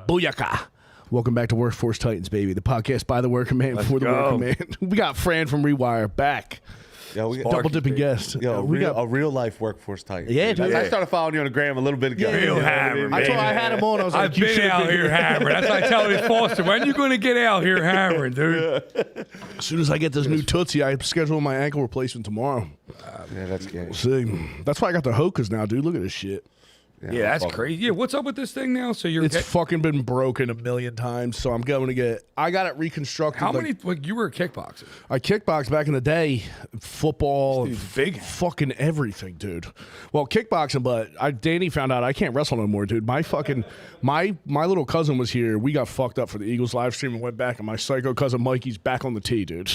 Booyaka. Welcome back to Workforce Titans, baby. The podcast by the working man for the working man. We got Fran from Rewire back. Yo, we got double dipping guest. Yo, we got a real life Workforce Titan. Yeah, dude. I started following you on the gram a little bit ago. Real hammer, I told I had him on. I was like, I've been out here hammering. That's why I tell his Foster, when are you going to get out here hammering, dude? As soon as I get this new Tootsie, I schedule my ankle replacement tomorrow. Yeah, that's gay. We'll see. That's why I got the Hokas now, dude. Look at this shit. Yeah, that's crazy. Yeah, what's up with this thing now? So It's fucking been broken a million times, so I'm going to get. I got it reconstructed. How many? Like, you were a kickboxer. I kickboxed back in the day, football, big, fucking everything, dude. Well, kickboxing, but Danny found out I can't wrestle no more, dude. My fucking my little cousin was here. We got fucked up for the Eagles live stream and went back, and my psycho cousin Mikey's back on the tee, dude.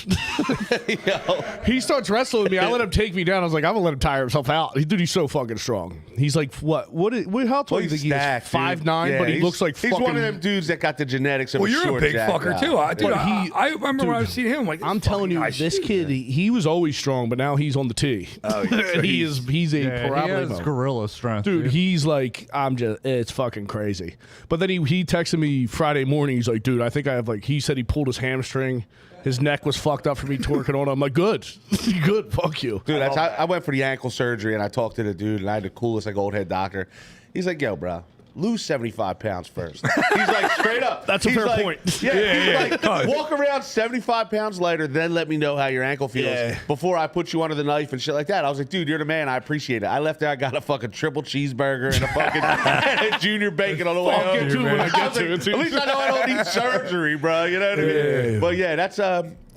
He starts wrestling with me. I let him take me down. I was like, I'm gonna let him tire himself out. Dude, he's so fucking strong. He's like, how tall do you think he is? 5'9", but he looks like he's fucking. One of them dudes that got the genetics of well, a you're short a big jack fucker guy. too. I remember when I was seeing him. Like, I'm telling you, this kid, he was always strong, but now he's on the tee. Oh, yeah. he's a He has gorilla strength, dude. He's like, it's fucking crazy. But then he texted me Friday morning. He's like, dude, I think I have he said he pulled his hamstring. His neck was fucked up from me twerking on him. I'm like, good, good, fuck you. Dude, I went for the ankle surgery, and I talked to the dude, and I had the coolest old head doctor. He's like, yo, bro, lose 75 pounds first. He's like, straight up. That's a fair point. Yeah, he's like, walk around 75 pounds lighter, then let me know how your ankle feels before I put you under the knife and shit like that. I was like, dude, you're the man. I appreciate it. I left there. I got a fucking triple cheeseburger and a fucking and a junior bacon on the way home. At least I know I don't need surgery, bro. You know what I mean? Yeah. But yeah, that's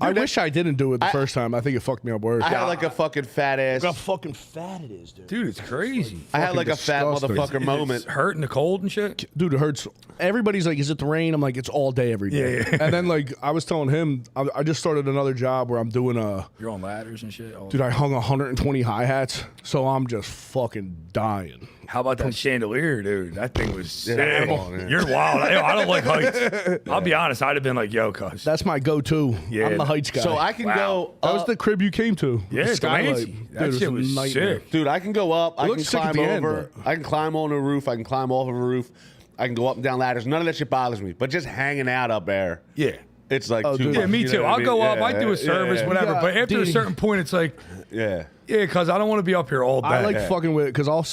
I wish I didn't do it the first time. I think it fucked me up worse. I had like a fucking fat ass. Look how fucking fat it is, dude. Dude, it's crazy. I had like a fat disgusting. motherfucker moment. It's hurt in the cold and shit. Dude, it hurts. Everybody's like, is it the rain? I'm like, it's all day, every day. Yeah. And then I was telling him, I just started another job where I'm doing You're on ladders and shit. Dude, I hung 120 hi-hats, so I'm just fucking dying. How about that chandelier, dude? That thing was sick. Yeah. You're wild. I don't like heights. I'll be honest. I'd have been like, yo, cuz. That's my go-to. Yeah. I'm the heights guy. So I can go. That was the crib you came to. Yeah, The skylight. Delancey. Dude, That it shit a was nightmare. sick. Dude, I can go up. I can looked sick at climb the end, over. I can climb on a roof. I can climb off of a roof. I can go up and down ladders. None of that shit bothers me. But just hanging out up there, Yeah. it's like too dude. much. Yeah, me you know too. what I I'll mean? go up. Yeah, I do a service, yeah, whatever. Yeah, But after a dude. certain point, it's like, Yeah. because I don't want to be up here all day. I like fucking with it because I'll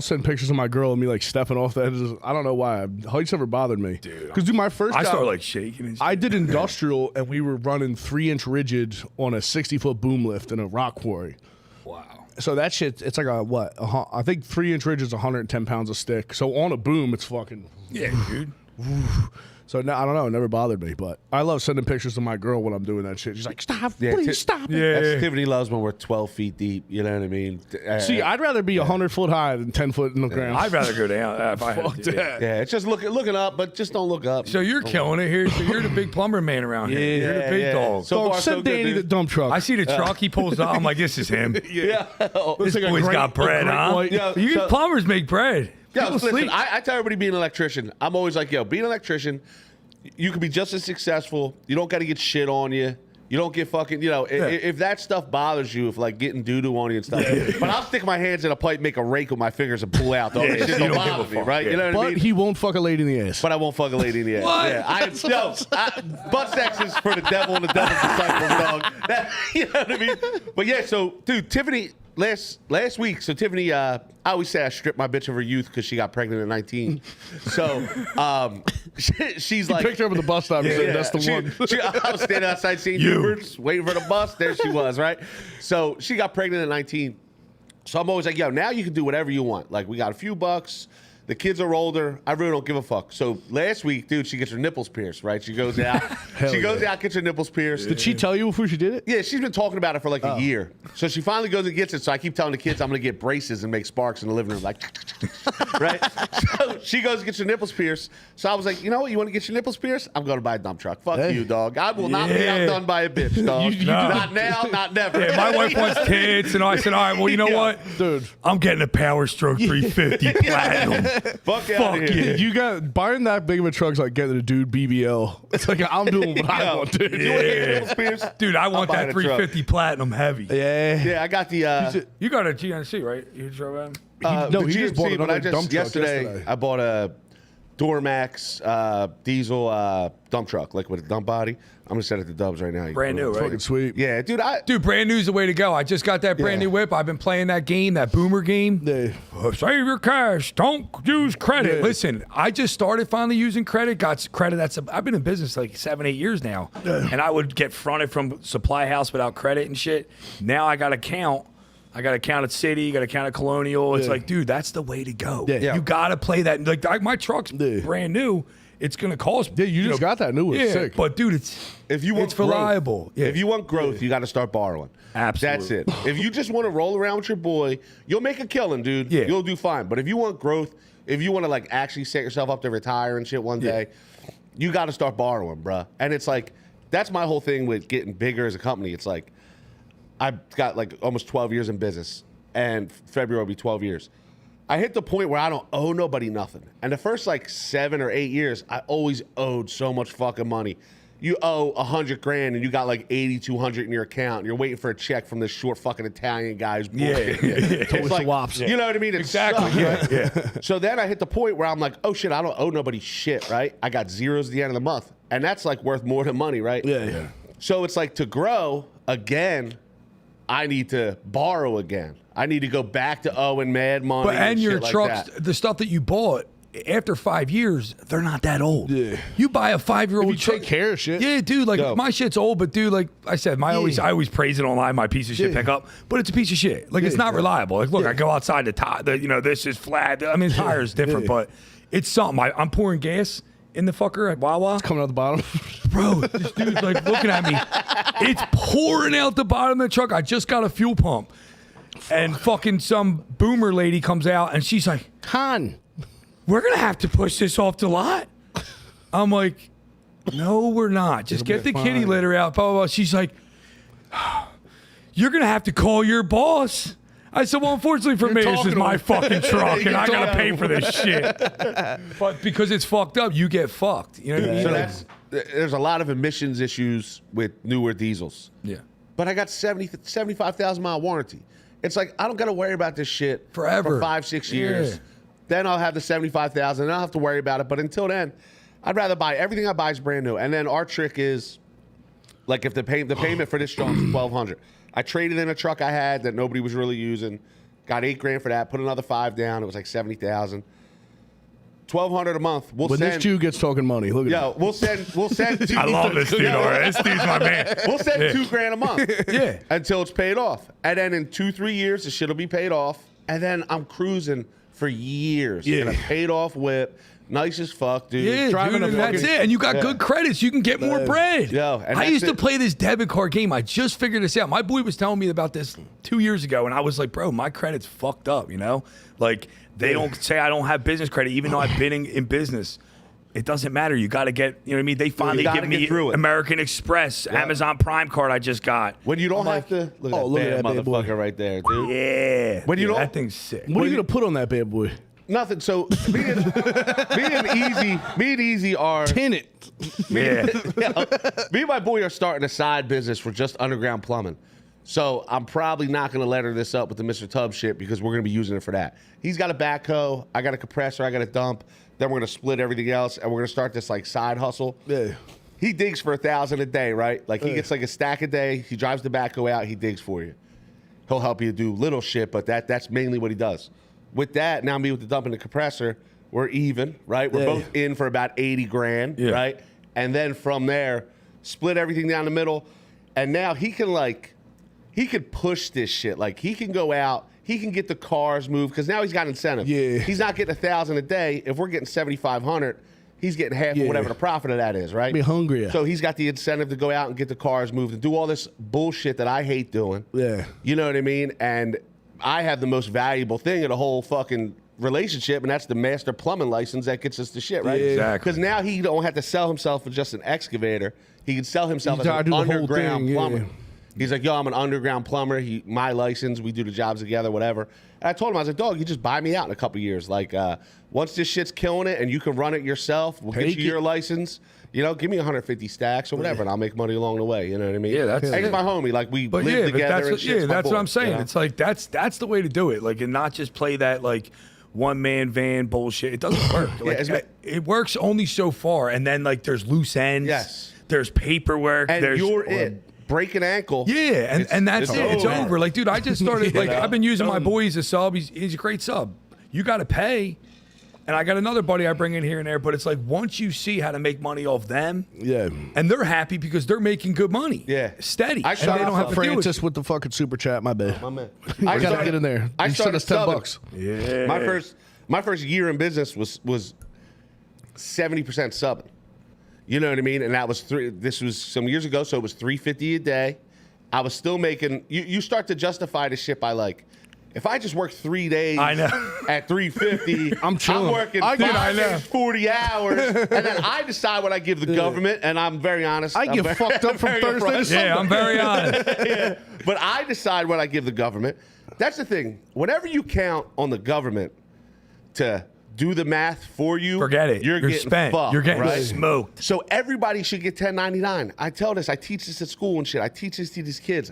send pictures of my girl and me stepping off the edges. I don't know why. Heights never bothered me. Because my first I job, start shaking and shit. I did industrial and we were running 3-inch rigid on a 60-foot boom lift in a rock quarry. Wow. So that shit, it's like I think 3-inch rigid is 110 pounds a stick. So on a boom, it's fucking. Yeah, dude. So no, I don't know. It never bothered me, but I love sending pictures to my girl when I'm doing that shit. She's like, "Stop, Yeah, please stop." it." Yeah. That's Tiffany loves when we're 12 feet deep. You know what I mean? See, I'd rather be 100 foot high than 10 foot in the ground. I'd rather go down if I had Fuck to. that. yeah, it's just looking up, but just don't look up. So you're killing it here. So you're the big plumber man around here. You're the big dog. So Dog, far, send so good, Danny dude. the dump truck. I see the truck he pulls up. I'm like, this is him. Yeah. This like a boy's great- got bread, a great huh? white- Yo, You so- plumbers make bread. Yo, People listen, sleep. I tell everybody being an electrician, I'm always like, yo, being an electrician, you can be just as successful. You don't got to get shit on you. You don't get fucking, if that stuff bothers you, if getting doo-doo on you and stuff. But I'll stick my hands in a pipe, make a rake with my fingers and pull out. Dog. That shit you don't don't give bother a me, fuck, right? yeah. You know what I but mean? he won't fuck a lady in the ass. But I won't fuck a lady in the ass. What? Yeah, butt sex is for the devil and the devil's disciples, dog. You know what I mean? But yeah, so dude, Tiffany last week. So Tiffany, I always say I stripped my bitch of her youth because she got pregnant at 19. So she's like, Picked her up at the bus stop. He said, "That's the one." I was standing outside St. Hubert's waiting for the bus. There she was, right? So she got pregnant at 19. So I'm always like, yo, now you can do whatever you want. Like, we got a few bucks. The kids are older. I really don't give a fuck. So last week, dude, she gets her nipples pierced, right? She goes out. Gets her nipples pierced. Did she tell you before she did it? Yeah, she's been talking about it for like a year. So she finally goes and gets it. So I keep telling the kids I'm going to get braces and make sparks in the living room. Like, right? So she goes and gets her nipples pierced. So I was like, you know what? You want to get your nipples pierced? I'm going to buy a dump truck. Fuck you, dog. I will not be outdone by a bitch, dog. Not now, not never. Yeah, my wife wants tits, and I said, all right, well, you know what? Dude. I'm getting a Power Stroke 350 Platinum. Fuck out of here. You got buying that big of a truck's like getting a dude BBL. It's like I'm doing what I want, dude. You want to get your nipples pierced? Dude, I want buying that a truck. 350 Platinum heavy. Yeah. Yeah, I got the. You got a GNC, right? You drove that? No, the he just bought GMC, but another I dump truck yesterday. I bought a Duramax diesel dump truck, like with a dump body. I'm gonna send it to Dubs right now. Brand new, right? Fucking sweet. Yeah, dude. Dude, brand new's the way to go. I just got that brand new whip. I've been playing that game, that boomer game. Yeah. Save your cash. Don't use credit. Yeah. Listen, I just started finally using credit. Got credit. I've been in business like 7-8 years now, and I would get fronted from supply house without credit and shit. Now I got to count. I got to count at City. Got to count at Colonial. It's like, dude, that's the way to go. Yeah. You got to play that. Like my truck's brand new. It's gonna cost. Yeah, you just got that new one. Yeah, Sick. but dude, If you want it's reliable. Yeah. If you want growth, you got to start borrowing. Absolutely. That's it. If you just want to roll around with your boy, you'll make a killing, dude. Yeah. You'll do fine. But if you want growth, if you want to like actually set yourself up to retire and shit one day, you got to start borrowing, bruh. And it's like that's my whole thing with getting bigger as a company. It's like I've got like almost 12 years in business, and February will be 12 years. I hit the point where I don't owe nobody nothing. And the first like 7 or 8 years, I always owed so much fucking money. You owe $100,000 and you got like 8,200 in your account. And you're waiting for a check from this short fucking Italian guy who's bullshit. It's like, you know what I mean? It Exactly. sucks, right? So then I hit the point where I'm like, oh shit, I don't owe nobody shit, right? I got zeros at the end of the month. And that's like worth more than money, right? Yeah. So it's like to grow again, I need to borrow again. I need to go back to owing mad money. But and your shit like trucks, that. the stuff that you bought after 5 years, they're not that old. Yeah. You buy a 5-year-old You truck. take care of shit. Yeah, dude. Like Yo. my shit's old, but dude, like I said, I always praise it online. My piece of shit pickup, but it's a piece of shit. Like it's not reliable. Like look, I go outside the tire. This is flat. I mean, the tire is different, but it's something. I'm pouring gas in the fucker at Wawa. Coming out the bottom. Bro, this dude's like looking at me. It's pouring out the bottom of the truck. I just got a fuel pump. And fucking some boomer lady comes out and she's like, Han. we're going to have to push this off the lot. I'm like, no, we're not. Just get the kitty litter out. Blah, blah, blah. She's like, you're going to have to call your boss. I said, well, unfortunately for me, this is my fucking truck and I got to pay for this shit. But because it's fucked up, you get fucked. You know what I mean? So there's a lot of emissions issues with newer diesels. Yeah. But I got 75,000 mile warranty. It's like I don't got to worry about this shit Forever. for 5-6 years. Yeah. Then I'll have the 75,000 and I'll have to worry about it. But until then, I'd rather buy everything I buy is brand new. And then our trick is like if the payment for this truck is $1,200. I traded in a truck I had that nobody was really using. Got $8,000 for that. Put another $5,000 down. It was like 70,000. $1,200 a month. When this Jew gets talking money, look at Yo, we'll send. I love this dude, all right? This dude's my man. We'll send $2,000 a month. Yeah. Until it's paid off. And then in 2-3 years, the shit will be paid off. And then I'm cruising for years in a paid off whip. Nice as fuck, dude. Yeah, Driving dude, a and that's fucking- it. And you got good credits. You can get more bread. Yo, and I that's used to it. play this debit card game. I just figured this out. My boy was telling me about this 2 years ago, and I was like, bro, my credit's fucked up, you know? Like, they don't say I don't have business credit, even though I've been in business. It doesn't matter. You got to get, you know what I mean? They finally gotta give get me through it. American Express, Amazon Prime card I just got. When you don't have to. Look at look that at bad that bad boy. motherfucker right there, dude. Yeah. When you Dude, don't- that thing's sick. What are you going to put on that bad boy? Nothing. So me and Easy are. Tin it. Yeah. Me and my boy are starting a side business for just underground plumbing. So I'm probably not going to letter this up with the Mr. Tubbs shit because we're going to be using it for that. He's got a backhoe. I got a compressor. I got a dump. Then we're going to split everything else, and we're going to start this like side hustle. Yeah. He digs for $1,000 a day, right? Like he gets like a stack a day. He drives the backhoe out. He digs for you. He'll help you do little shit, but that's mainly what he does. With that, now me with the dump and the compressor, we're even, right? We're both in for about $80,000, right? And then from there, split everything down the middle. And now he could push this shit. Like he can go out, he can get the cars moved because now he's got incentive. Yeah. He's not getting $1,000 a day. If we're getting 7,500, he's getting half of whatever the profit of that is, right? Be hungry. So he's got the incentive to go out and get the cars moved and do all this bullshit that I hate doing. Yeah. You know what I mean? And I have the most valuable thing in the whole fucking relationship, and that's the master plumbing license that gets us the shit, right? Yeah. Exactly. Because now he don't have to sell himself for just an excavator. He can sell himself He's as gotta an do the whole underground thing, plumber. yeah. He's like, yo, I'm an underground plumber. My license, we do the jobs together, whatever. And I told him, I was like, dog, you just buy me out in a couple years. Like, once this shit's killing it and you can run it yourself, we'll get Take you it. your license. You know, give me 150 stacks or whatever, and I'll make money along the way. You know what I mean? Yeah, that's He's it. my homie. Like, we But live yeah, but together that's and what, shit. It's my that's boy, what I'm saying. you know? It's like that's the way to do it. Like, and not just play that like, one-man van bullshit. It doesn't work. Like, it works only so far, and then like there's loose ends. Yes. There's paperwork. And there's you're it. Break an ankle. Yeah, and that's it. It's over. Like, dude, I just started. Like, I've been using my boy as a sub. He's a great sub. You got to pay. And I got another buddy I bring in here and there, but it's like once you see how to make money off them, and they're happy because they're making good money, steady. I shot off Francis with the fucking super chat. My bad. My man. I gotta get in there. I you started us $10. Yeah. My first year in business was 70% subbing. You know what I mean? And that was this was some years ago, so it was $350 a day. I was still making. You start to justify the shit by like. If I just work 3 days at $350, I'm chilling. I'm working 5 days, 40 hours, and then I decide what I give the government, and I'm very honest. I get fucked up from Thursday to Sunday. Yeah, I'm very honest. But I decide what I give the government. That's the thing. Whenever you count on the government to do the math for you, forget it. You're getting spent. Fucked, you're getting right? smoked. So everybody should get 1099. I tell this. I teach this at school and shit. I teach this to these kids.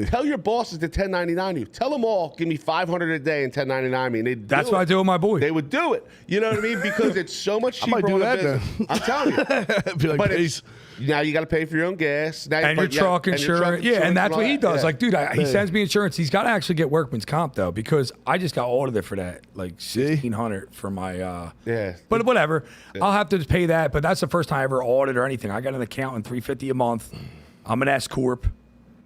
Tell your bosses to 1099 you. Tell them all, give me $500 a day and 1099 me. And that's what I do with my boy. They would do it. You know what I mean? Because it's so much cheaper. I might do that then. I'm telling you. Be like, but peace. Now you got to pay for your own gas. Now and your truck insurance. Yeah, and that's what he does. Yeah. Like, dude, he sends me insurance. He's got to actually get workman's comp, though, because I just got audited for that. Like, $1,600 for my... But whatever. I'll have to just pay that. But that's the first time I ever audited or anything. I got an accountant, $350 a month. I'm an S Corp.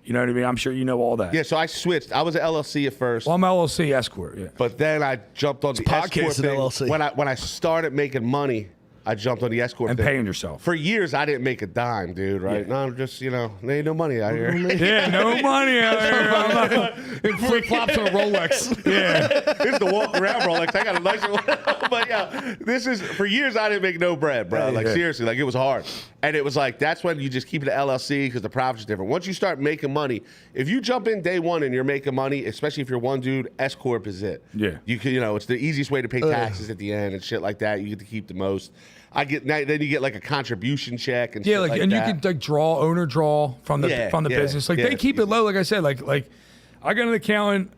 You know what I mean? I'm sure you know all that. Yeah, so I switched. I was an LLC at first. Well, I'm LLC, S Corp, yeah. But then I jumped on the S Corp thing. LLC. When I started making money, I jumped on the S Corp and thing. paying yourself. For years, I didn't make a dime, dude, right? No, I'm just, there ain't no money out here. Yeah, no money out here. In flip-flops and a Rolex. Yeah. This is the walk-around Rolex. I got a nicer one. But, yeah, for years, I didn't make no bread, bro. Like, seriously, like, it was hard. And it was like, that's when you just keep it at LLC because the profit's different. Once you start making money, if you jump in day one and you're making money, especially if you're one dude, S Corp is it. Yeah. You can, it's the easiest way to pay taxes at the end and shit like that. You get to keep the most. Then you get like a contribution check and shit like and that. you can like owner draw from the business. Like they keep it low. Like I said, like I got an accountant.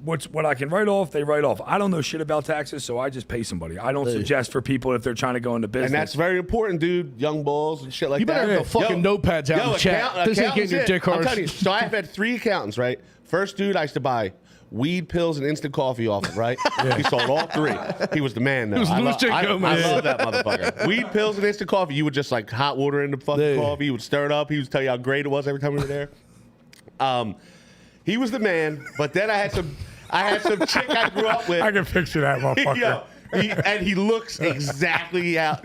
What I can write off, they write off. I don't know shit about taxes, so I just pay somebody. I don't suggest for people if they're trying to go into business. And that's very important, dude. Young balls and shit like that. You better have the fucking notepads out in the chat. This ain't getting your dick hard. I'm telling you. So I've had 3 accountants, right? First dude I used to buy weed, pills, and instant coffee off of, right? He sold all 3. He was the man, though. He was I Louis love that motherfucker. Weed, pills, and instant coffee. You would just like hot water in the fucking coffee. You would stir it up. He would tell you how great it was every time we were there. He was the man, but then I had some chick I grew up with. I can picture that motherfucker. And he looks exactly how.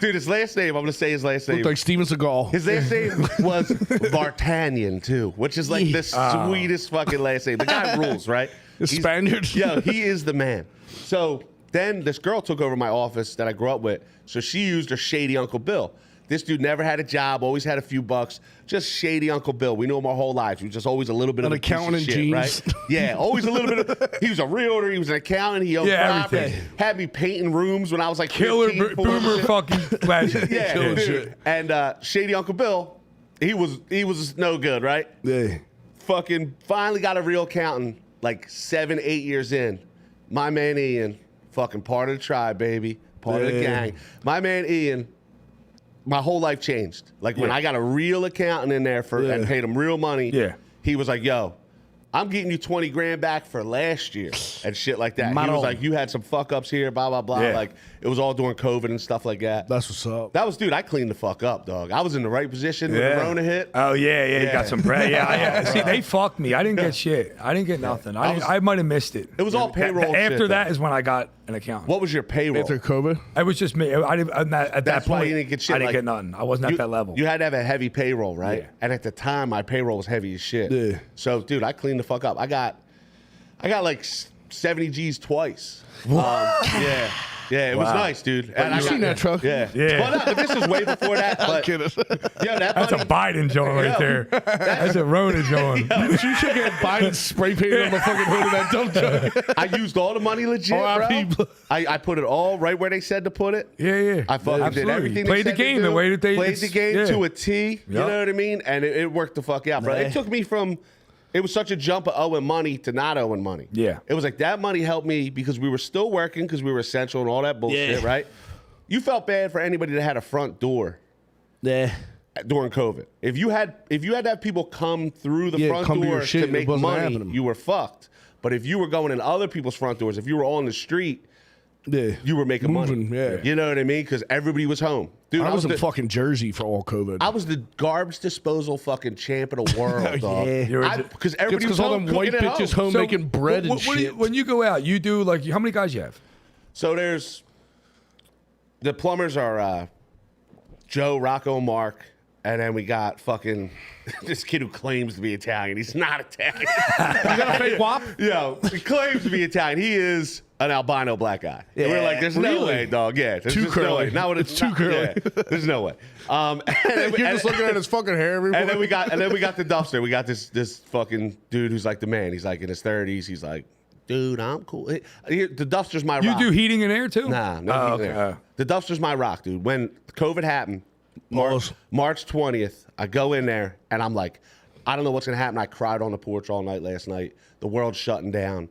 Dude, his last name, I'm going to say his last name. Looked like Steven Seagal. His last name was Vartanian, too, which is like the sweetest fucking last name. The guy rules, right? The Spaniard. He is the man. So then this girl took over my office that I grew up with. So she used her shady Uncle Bill. This dude never had a job, always had a few bucks. Just shady Uncle Bill. We knew him our whole lives. He was just always a little bit of an accountant in shit, jeans. right? Yeah, always a little bit of. He was a realtor. He was an accountant. He owned property. Everything. Had me painting rooms when I was like Killer 15, boomer fucking legend. Yeah, Killer dude. shit. And shady Uncle Bill, he was no good, right? Yeah. Fucking finally got a real accountant like 7, 8 years in. My man Ian, fucking part of the tribe, baby, part of the gang. My man Ian. My whole life changed. Like when I got a real accountant in there and paid him real money, he was like, yo, I'm getting you 20 grand back for last year and shit like that. He was like, you had some fuck ups here, blah, blah, blah. Yeah. Like it was all during COVID and stuff like that. That's what's up. That was, dude, I cleaned the fuck up, dog. I was in the right position when the Rona hit. Oh, yeah, you got some bread. Yeah. See, they fucked me. I didn't get shit. I didn't get nothing. I might have missed it. It was all payroll After shit, that though. is when I got an accountant. What was your payroll? After COVID? It was just me. At that why point, you didn't get shit. I didn't Like, get nothing. I wasn't at that level. You had to have a heavy payroll, right? Yeah. And at the time, my payroll was heavy as shit. Yeah. So, dude, I cleaned the fuck up. I got like 70 G's twice. Yeah, it was nice, dude. And You seen that truck? Yeah. Yeah. Well, no, but this was way before that. But, Kidding. That's a Biden joint right there. That's a Rona joint. You should get Biden spray painted on the fucking hood of that dump truck. I used all the money legit, bro. I put it all right where they said to put it. Yeah. I fucking did Absolutely. everything. Played they the said game to do. the way that they played the game to a T. You know what I mean? And it worked the fuck out, bro. It took me from it was such a jump of owing money to not owing money. Yeah. It was like that money helped me because we were still working because we were essential and all that bullshit, right? You felt bad for anybody that had a front door. Yeah. During COVID, if you had to have people come through the front door to make money, you were fucked. But if you were going in other people's front doors, if you were on the street, you were making money. Yeah. You know what I mean? Because everybody was home. Dude, I was in fucking Jersey for all COVID. I was the garbage disposal fucking champ of the world, dog. Yeah. Because everybody was all home them white bitches home making bread and shit. When you go out, you do like how many guys you have? So there's the plumbers are Joe, Rocco, and Mark. And then we got fucking this kid who claims to be Italian. He's not Italian. You got a fake wop? Yo, he claims to be Italian. He is an albino black guy. Yeah, and we're like, there's no way, dog. Yeah, there's too curly. No way. Not what it's too curly. Yeah, there's no way. You're just looking at his fucking hair everywhere. And then we got the dumpster. We got this fucking dude who's like the man. He's like in his 30s. He's like, dude, I'm cool. The dumpster's my rock. You do heating and air too? Nah, no heating and air. The dumpster's my rock, dude. When COVID happened, March 20th, I go in there and I'm like, I don't know what's gonna happen. I cried on the porch all night last night. The world's shutting down.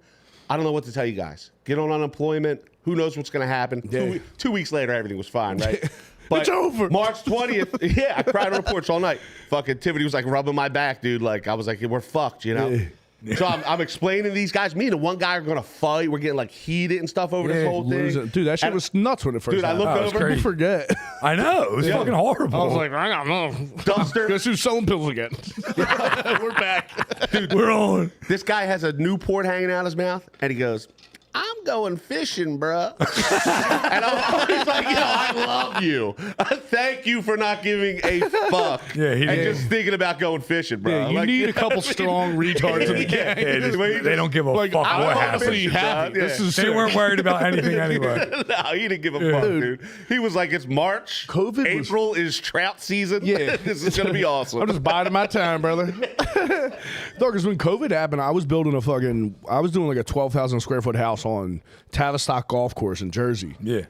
I don't know what to tell you guys. Get on unemployment. Who knows what's gonna happen? Yeah. 2 weeks later, everything was fine, right? But it's over. March 20th, yeah, I cried on the porch all night. Fucking Tiffany was like rubbing my back, dude. Like I was like, we're fucked, you know. Yeah. So I'm explaining to these guys, me and the one guy are gonna fight. We're getting like heated and stuff over this whole thing. Dude, that shit was nuts when it first happened. Dude, I looked over. People forget. I know. It was fucking horrible. I was like, I don't know. Dumpster. Guess who's selling pills again? We're back. Dude, we're on. This guy has a Newport hanging out his mouth, and he goes, I'm going fishing, bruh. And I'm always like, yo, I love you. Thank you for not giving a fuck. Yeah, he and did. just thinking about going fishing, bro. Yeah, you need a couple strong retards in the gang. They don't give a fuck what happens. Happy. Yeah. This is They weren't worried about anything anyway. No, he didn't give a fuck, dude. He was like, it's March. April is trout season. Yeah. This is going to be awesome. I'm just biding my time, brother. Dog, because when COVID happened, I was doing like a 12,000 square foot house on Tavistock Golf Course in Jersey. Yeah.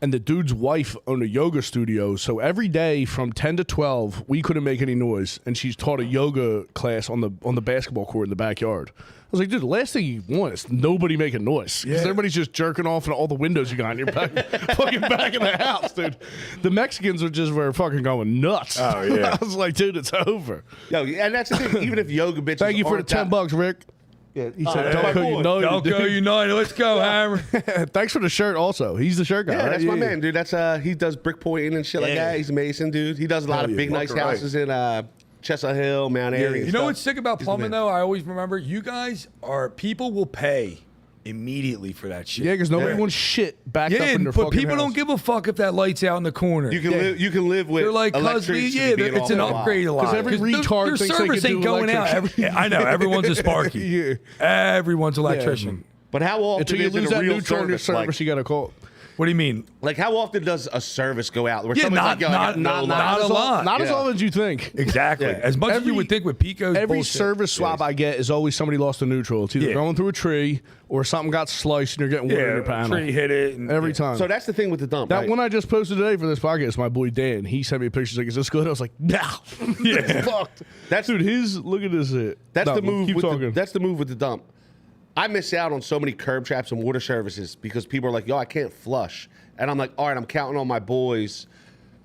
And the dude's wife owned a yoga studio. So every day from 10 to 12, we couldn't make any noise. And she's taught a yoga class on the basketball court in the backyard. I was like, dude, the last thing you want is nobody making noise. Because everybody's just jerking off in all the windows you got in your fucking back of the house, dude. The Mexicans were fucking going nuts. Oh, yeah. I was like, dude, it's over. Yo, and that's the thing. Even if yoga bitches Thank you for the $10, Rick. Yeah, he said, Delco United. Delco United. Let's go, Hammer. Thanks for the shirt also. He's the shirt guy, Yeah, right? that's my man, dude. That's he does brick pointing and shit like that. He's a mason, dude. He does a lot of big, nice houses in Chestnut Hill, Mount Airy. You know what's sick about plumbing, though? I always remember you guys people will pay immediately for that shit. Yeah, because nobody wants shit backed up in their but fucking people house. don't give a fuck if that light's out in the corner. You can live with. They're like, it's an upgrade a lot. Because every retard your thinks they service can ain't do going out. I know everyone's a Sparky. Yeah. Everyone's electrician. But how often Until you is it lose a that real neutral on your service? service, you got to call. What do you mean? Like how often does a service go out? Where Yeah, somebody's not- like, yo, I got not- no not lights. a lot. Not as Yeah. often as you think. Exactly. Yeah. As much as you would think with Pico's Every bullshit. service swap I get is always somebody lost a neutral. It's either going through a tree or something got sliced and you're getting wood in your panel. tree hit it. And, Every time. So that's the thing with the dump. That right? one I just posted today for this podcast, my boy Dan, he sent me a picture. He's like, is this good? I was like, no. It's fucked. That's Dude, look at this. That's No, the move. Keep With talking. that's the move with the dump. I miss out on so many curb traps and water services because people are like, yo, I can't flush. And I'm like, all right, I'm counting on my boys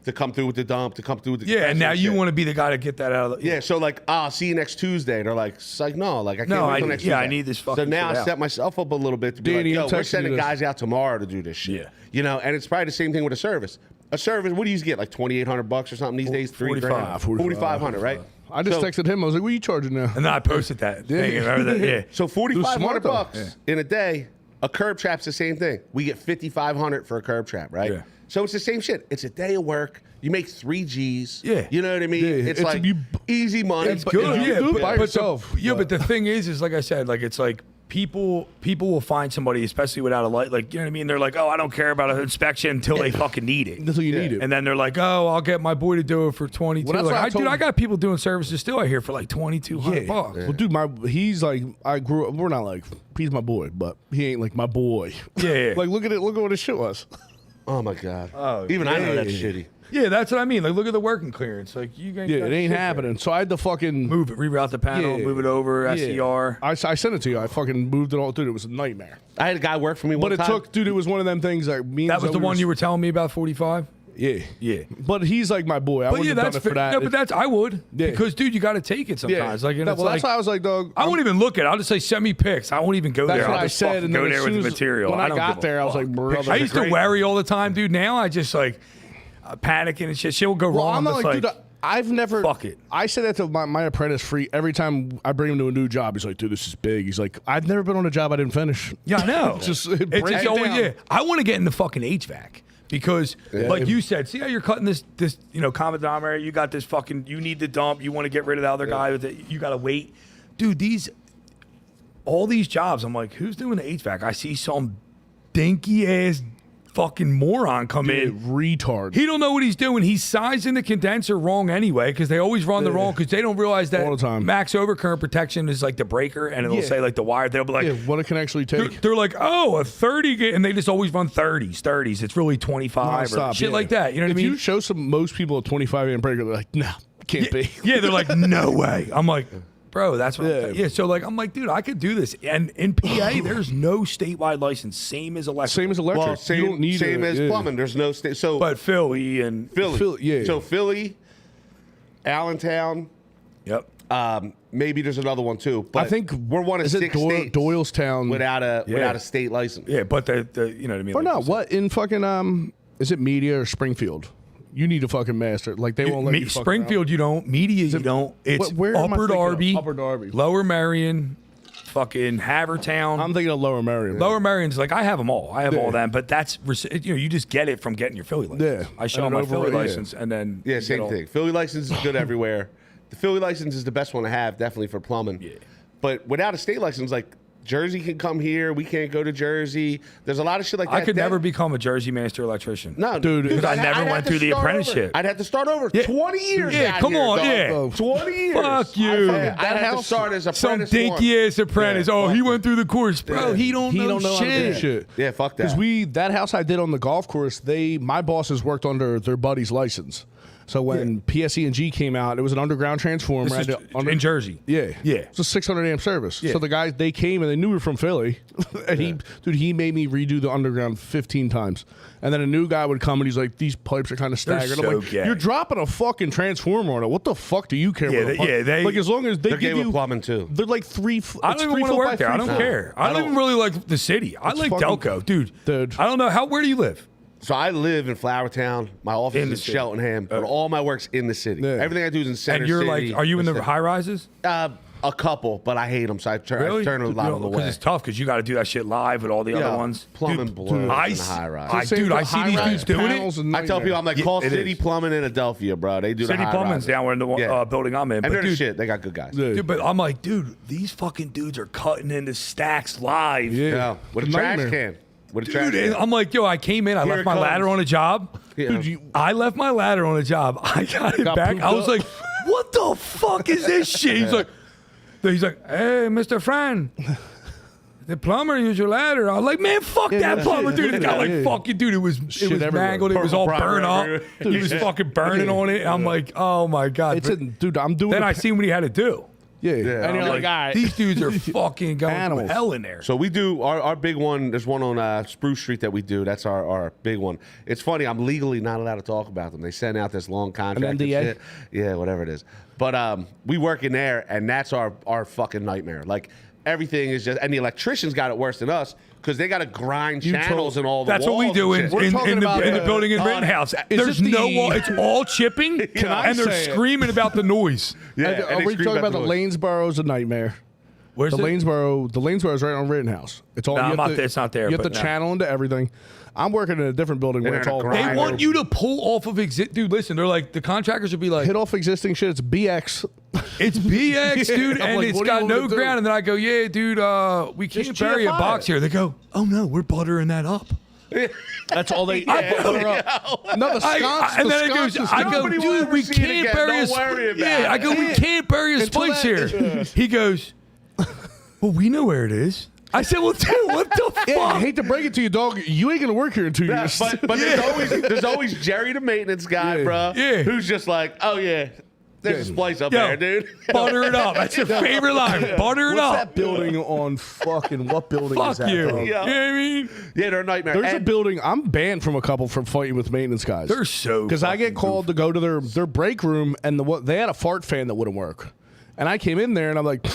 to come through with the dump, to come through with the Yeah, and now you shit. want to be the guy to get that out of the. Yeah, so like, I'll see you next Tuesday. They're like, it's like, no, like I can't wait till next Tuesday. I need this fucking So now shit I out. set myself up a little bit to be Danny, like, I'm yo, we're texting sending you this. guys out tomorrow to do this shit. Yeah. You know, and it's probably the same thing with a service. A service, what do you get? Like $2,800 or something these days? 45. $4,500, right? I just texted him. I was like, what are you charging now? And then I posted that. thing. Remember that? Yeah. So smart, though. $4,500 in a day. A curb trap's the same thing. We get $5,500 for a curb trap, right? Yeah. So it's the same shit. It's a day of work. You make 3 G's. Yeah. You know what I mean? Yeah, It's it's- like you- easy money. It's good. You do it by yourself. But the thing is like I said, like it's like people will find somebody, especially without a light, like you know what I mean. They're like, oh, I don't care about an inspection until they fucking need it. Until you need it. And then they're like, oh, I'll get my boy to do it for 22. Well, that's like, what I told dude, I him. got people doing services still out here for like $2,200 bucks. Well, dude, he's like, I grew up, he's my boy, but he ain't like my boy. Yeah. Like, look at what his shit was. Oh my god. Oh, Even I know yeah. that's shitty. Yeah, that's what I mean. Like, look at the working clearance. Like, you ain't Yeah, got it ain't shit happening. there. So I had to fucking Move it, reroute the panel, Yeah. move it over, SCR. I sent it to you. I fucking moved it all, dude. It was a nightmare. I had a guy work for me one But it time. took, dude. It was one of them things like me. That was the one you were telling me about 45. Yeah, Yeah. But he's like my boy. I But wouldn't yeah, have done that's it for that. No, but that's I would Yeah. because dude, you got to take it sometimes. Like, and That- it's well, that's like why I was like, dog. I won't even look at it. I'll just say send me pics. I won't even go That's there. what I'll I just said. fucking And go then there as with soon the as material. when I don't got give a there, I was fuck. like, brother. I used to worry all the time, dude. Now I just like panicking and shit. Shit will go Well, wrong. I'm not just like, dude. I've never. fuck it. I say that to my apprentice free every time I bring him to a new job. He's like, dude, this is big. He's like, I've never been on a job I didn't finish. Yeah, I know. It's just It's break just it always, down. yeah. I want to get into fucking HVAC because, like you said, see how you're cutting this common denominator. You got this fucking. You need the dump. You want to get rid of the other guy. You got to wait, dude. All these jobs. I'm like, who's doing the HVAC? I see some dinky ass fucking moron come in. Retard. He don't know what he's doing. He's sizing the condenser wrong anyway because they always run the wrong because they don't realize that All the time. max overcurrent protection is like the breaker and it'll Yeah. say like the wire. They'll be like, Yeah, what it can actually take. they're like, oh, a 30, and they just always run 30s. It's really 25 or Nonstop, shit yeah. like that. You know what if I mean? you show most people a 25 amp breaker, they're like, no, can't be. Yeah, they're like, no way. I'm like, bro, that's what. Yeah. Yeah. So like, I'm like, dude, I could do this. And in PA, there's no statewide license, same as electric. Same as electric. Well, You don't need same it, as yeah. plumbing. There's no state. So But Philly and Philly. yeah. So Philly, Allentown. yep. Maybe there's another one too. But I think we're one of is it 6 states Doylestown without a state license. Yeah, but the you know what I mean. Or like no? you said. What in fucking is it Media or Springfield? You need to fucking master it. Like they won't let you. fuck Springfield, you don't. Media, you don't. It's where am I Upper thinking of? Darby, Upper Darby. Lower Marion, fucking Havertown. I'm thinking of Lower Marion. Lower Marion's like I have them all. I have all them, but that's you just get it from getting your Philly license. Yeah. I show And my then Philly overall, yeah. license, and then Yeah, you same get all- thing. Philly license is good everywhere. The Philly license is the best one to have, definitely for plumbing. Yeah. But without a state license, like Jersey can come here, we can't go to Jersey. There's a lot of shit like that. I could that- never become a Jersey master electrician. No, Dude, because I I'd never have went to through the start over. apprenticeship. I'd have to start over. Yeah. 20 years. Yeah, out come here, on, dog. yeah. 20 years. Fuck you. I'd have to start as Some apprentice dinky one. ass apprentice. Yeah, oh, fuck he it. went through the course, bro. He don't He know don't know how to do shit. shit. Yeah, fuck that. Because that house I did on the golf course, my bosses worked under their buddy's license. So when PSE&G came out, it was an underground transformer. This is I had to in Jersey. Yeah. Yeah. It's a 600 amp service. Yeah. So the guys, they came and they knew we were from Philly. And he made me redo the underground 15 times. And then a new guy would come and he's like, these pipes are kind of They're staggered. so I'm like, gay. you're dropping a fucking transformer on it. What the fuck do you care Yeah, about? a pipe? they- like as long as they They're give gay with you plumbing too. They're like three. I don't even want to work there. I don't care. I don't even really like the city. I like fucking- Delco, dude. Dude. I don't know where do you live? So I live in Flourtown. My office In the is in city. Cheltenham, but all my work's in the city. Yeah. Everything I do is in Center And you're City. like, are you in the high rises? A couple, but I hate them, so I turn a lot of the Because way. it's tough because you got to do that shit live with all the other ones. Plumbing blows in I the high rise. I see these dudes doing it. I tell people, I'm like, call it City is. Plumbing in Adelphia, bro. They do City the high Plumbing's rises. down in the Yeah. building I'm in. And But they're the dude, shit. They got good guys. dude, but I'm like, dude, these fucking dudes are cutting into stacks live. Yeah. With a trash can. With a trash Dude, and can. I'm like, yo, I came in, I Here left it my comes. ladder on a job. Yeah. Dude, I left my ladder on a job. I got it Got back. pooped I was up. like, what the fuck is this shit? He's like, hey, Mr. Fran, the plumber used your ladder. I was like, man, fuck that plumber, dude. The guy like, fuck you, dude. It was everywhere. mangled. It was all Purple burned primer up. everywhere. He was fucking burning on it. I'm like, oh my God. It's But dude, I'm doing then a- I seen what he had to do. Yeah. Yeah, And you're I'm like, all right. These dudes are fucking going through Animals. hell in there. So we do our big one. There's one on Spruce Street that we do. That's our big one. It's funny. I'm legally not allowed to talk about them. They send out this long contract. and NDA? shit. Yeah, whatever it is. But we work in there, and that's our fucking nightmare. Like everything is just, and the electricians got it worse than us because they got to grind channels and all the That's what we walls do and in, shit. in, talking in, the, about, in the building in Rittenhouse. There's it the- no wall. It's all chipping, I and they're say it? screaming about the noise. Yeah, Are and they we scream talking about the noise. Lanesboro's a nightmare? Where's The it? Lanesboro is right on Rittenhouse. It's all No, you I'm have not to- it's not there, You have but to no. channel into everything. I'm working in a different building where They're it's in a all grind. They I want know. you to pull off of dude. Listen, they're like the contractors would be like, hit off existing shit. It's BX. it's BX, dude, I'm and like, it's what do you got want me no to do? ground. And then I go, yeah, dude, we can't Just bury a GFI box it. here. They go, oh no, we're buttering that up. That's all they. No, the sconce. And the then it goes, sconce is I done. go, Nobody will dude, ever we see it can't again. bury a Don't worry splice. about Yeah, I go, we it. can't bury a Until splice that- here. He goes, well, we know where it is. I said, well, dude, what the fuck? Yeah, I hate to break it to you, dog. You ain't gonna work here in 2 Yeah, years. but there's always Jerry, the maintenance guy, bro. Yeah. Who's just like, oh yeah, there's this place up Yo, there, dude. Butter it up. That's your favorite line. Butter it What's up. that building on fucking what building is Fuck that? you. dog? You know what I mean? Yeah, they're a nightmare. There's a And- building. I'm banned from a couple for fighting with maintenance guys. They're so because I get fucking called to go to their break room and they had a fart fan that wouldn't work, and I came in there and I'm like.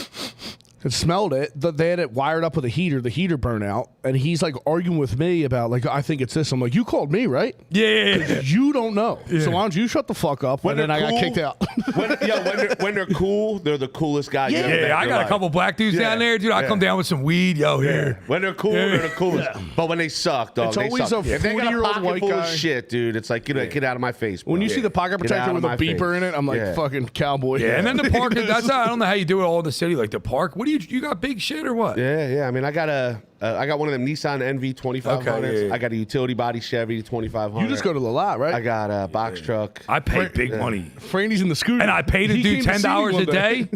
And smelled it. They had it wired up with a heater. The heater burned out, and he's like arguing with me about like I think it's this. I'm like, you called me, right? Yeah. You don't know. So why don't you shut the fuck up? When And then I they're got cool- kicked out. when they're cool, they're the coolest guy. you ever met in Yeah, I your got a life. couple black dudes Yeah. down there, dude. I Yeah. come down with some weed. Yo, here. When they're cool, they're the coolest. But when they suck, dog, It's they always suck. a If they got a 40-year-old pocket white full of guy. shit, dude, it's like get out of my face. Bro. When you see the pocket Get protector out with of a my beeper face. in it, I'm like Yeah. fucking cowboy. Yeah, and then the park. That's how, I don't know how you do it all in the city, like the park. What do you got big shit or what? Yeah. I mean, I got one of them Nissan NV 2500s. Okay, yeah. I got a utility body Chevy 2500. You just go to the lot, right? I got a box truck. I pay big money. Franny's in the scooter. And I paid a He dude came to see me $10 one a day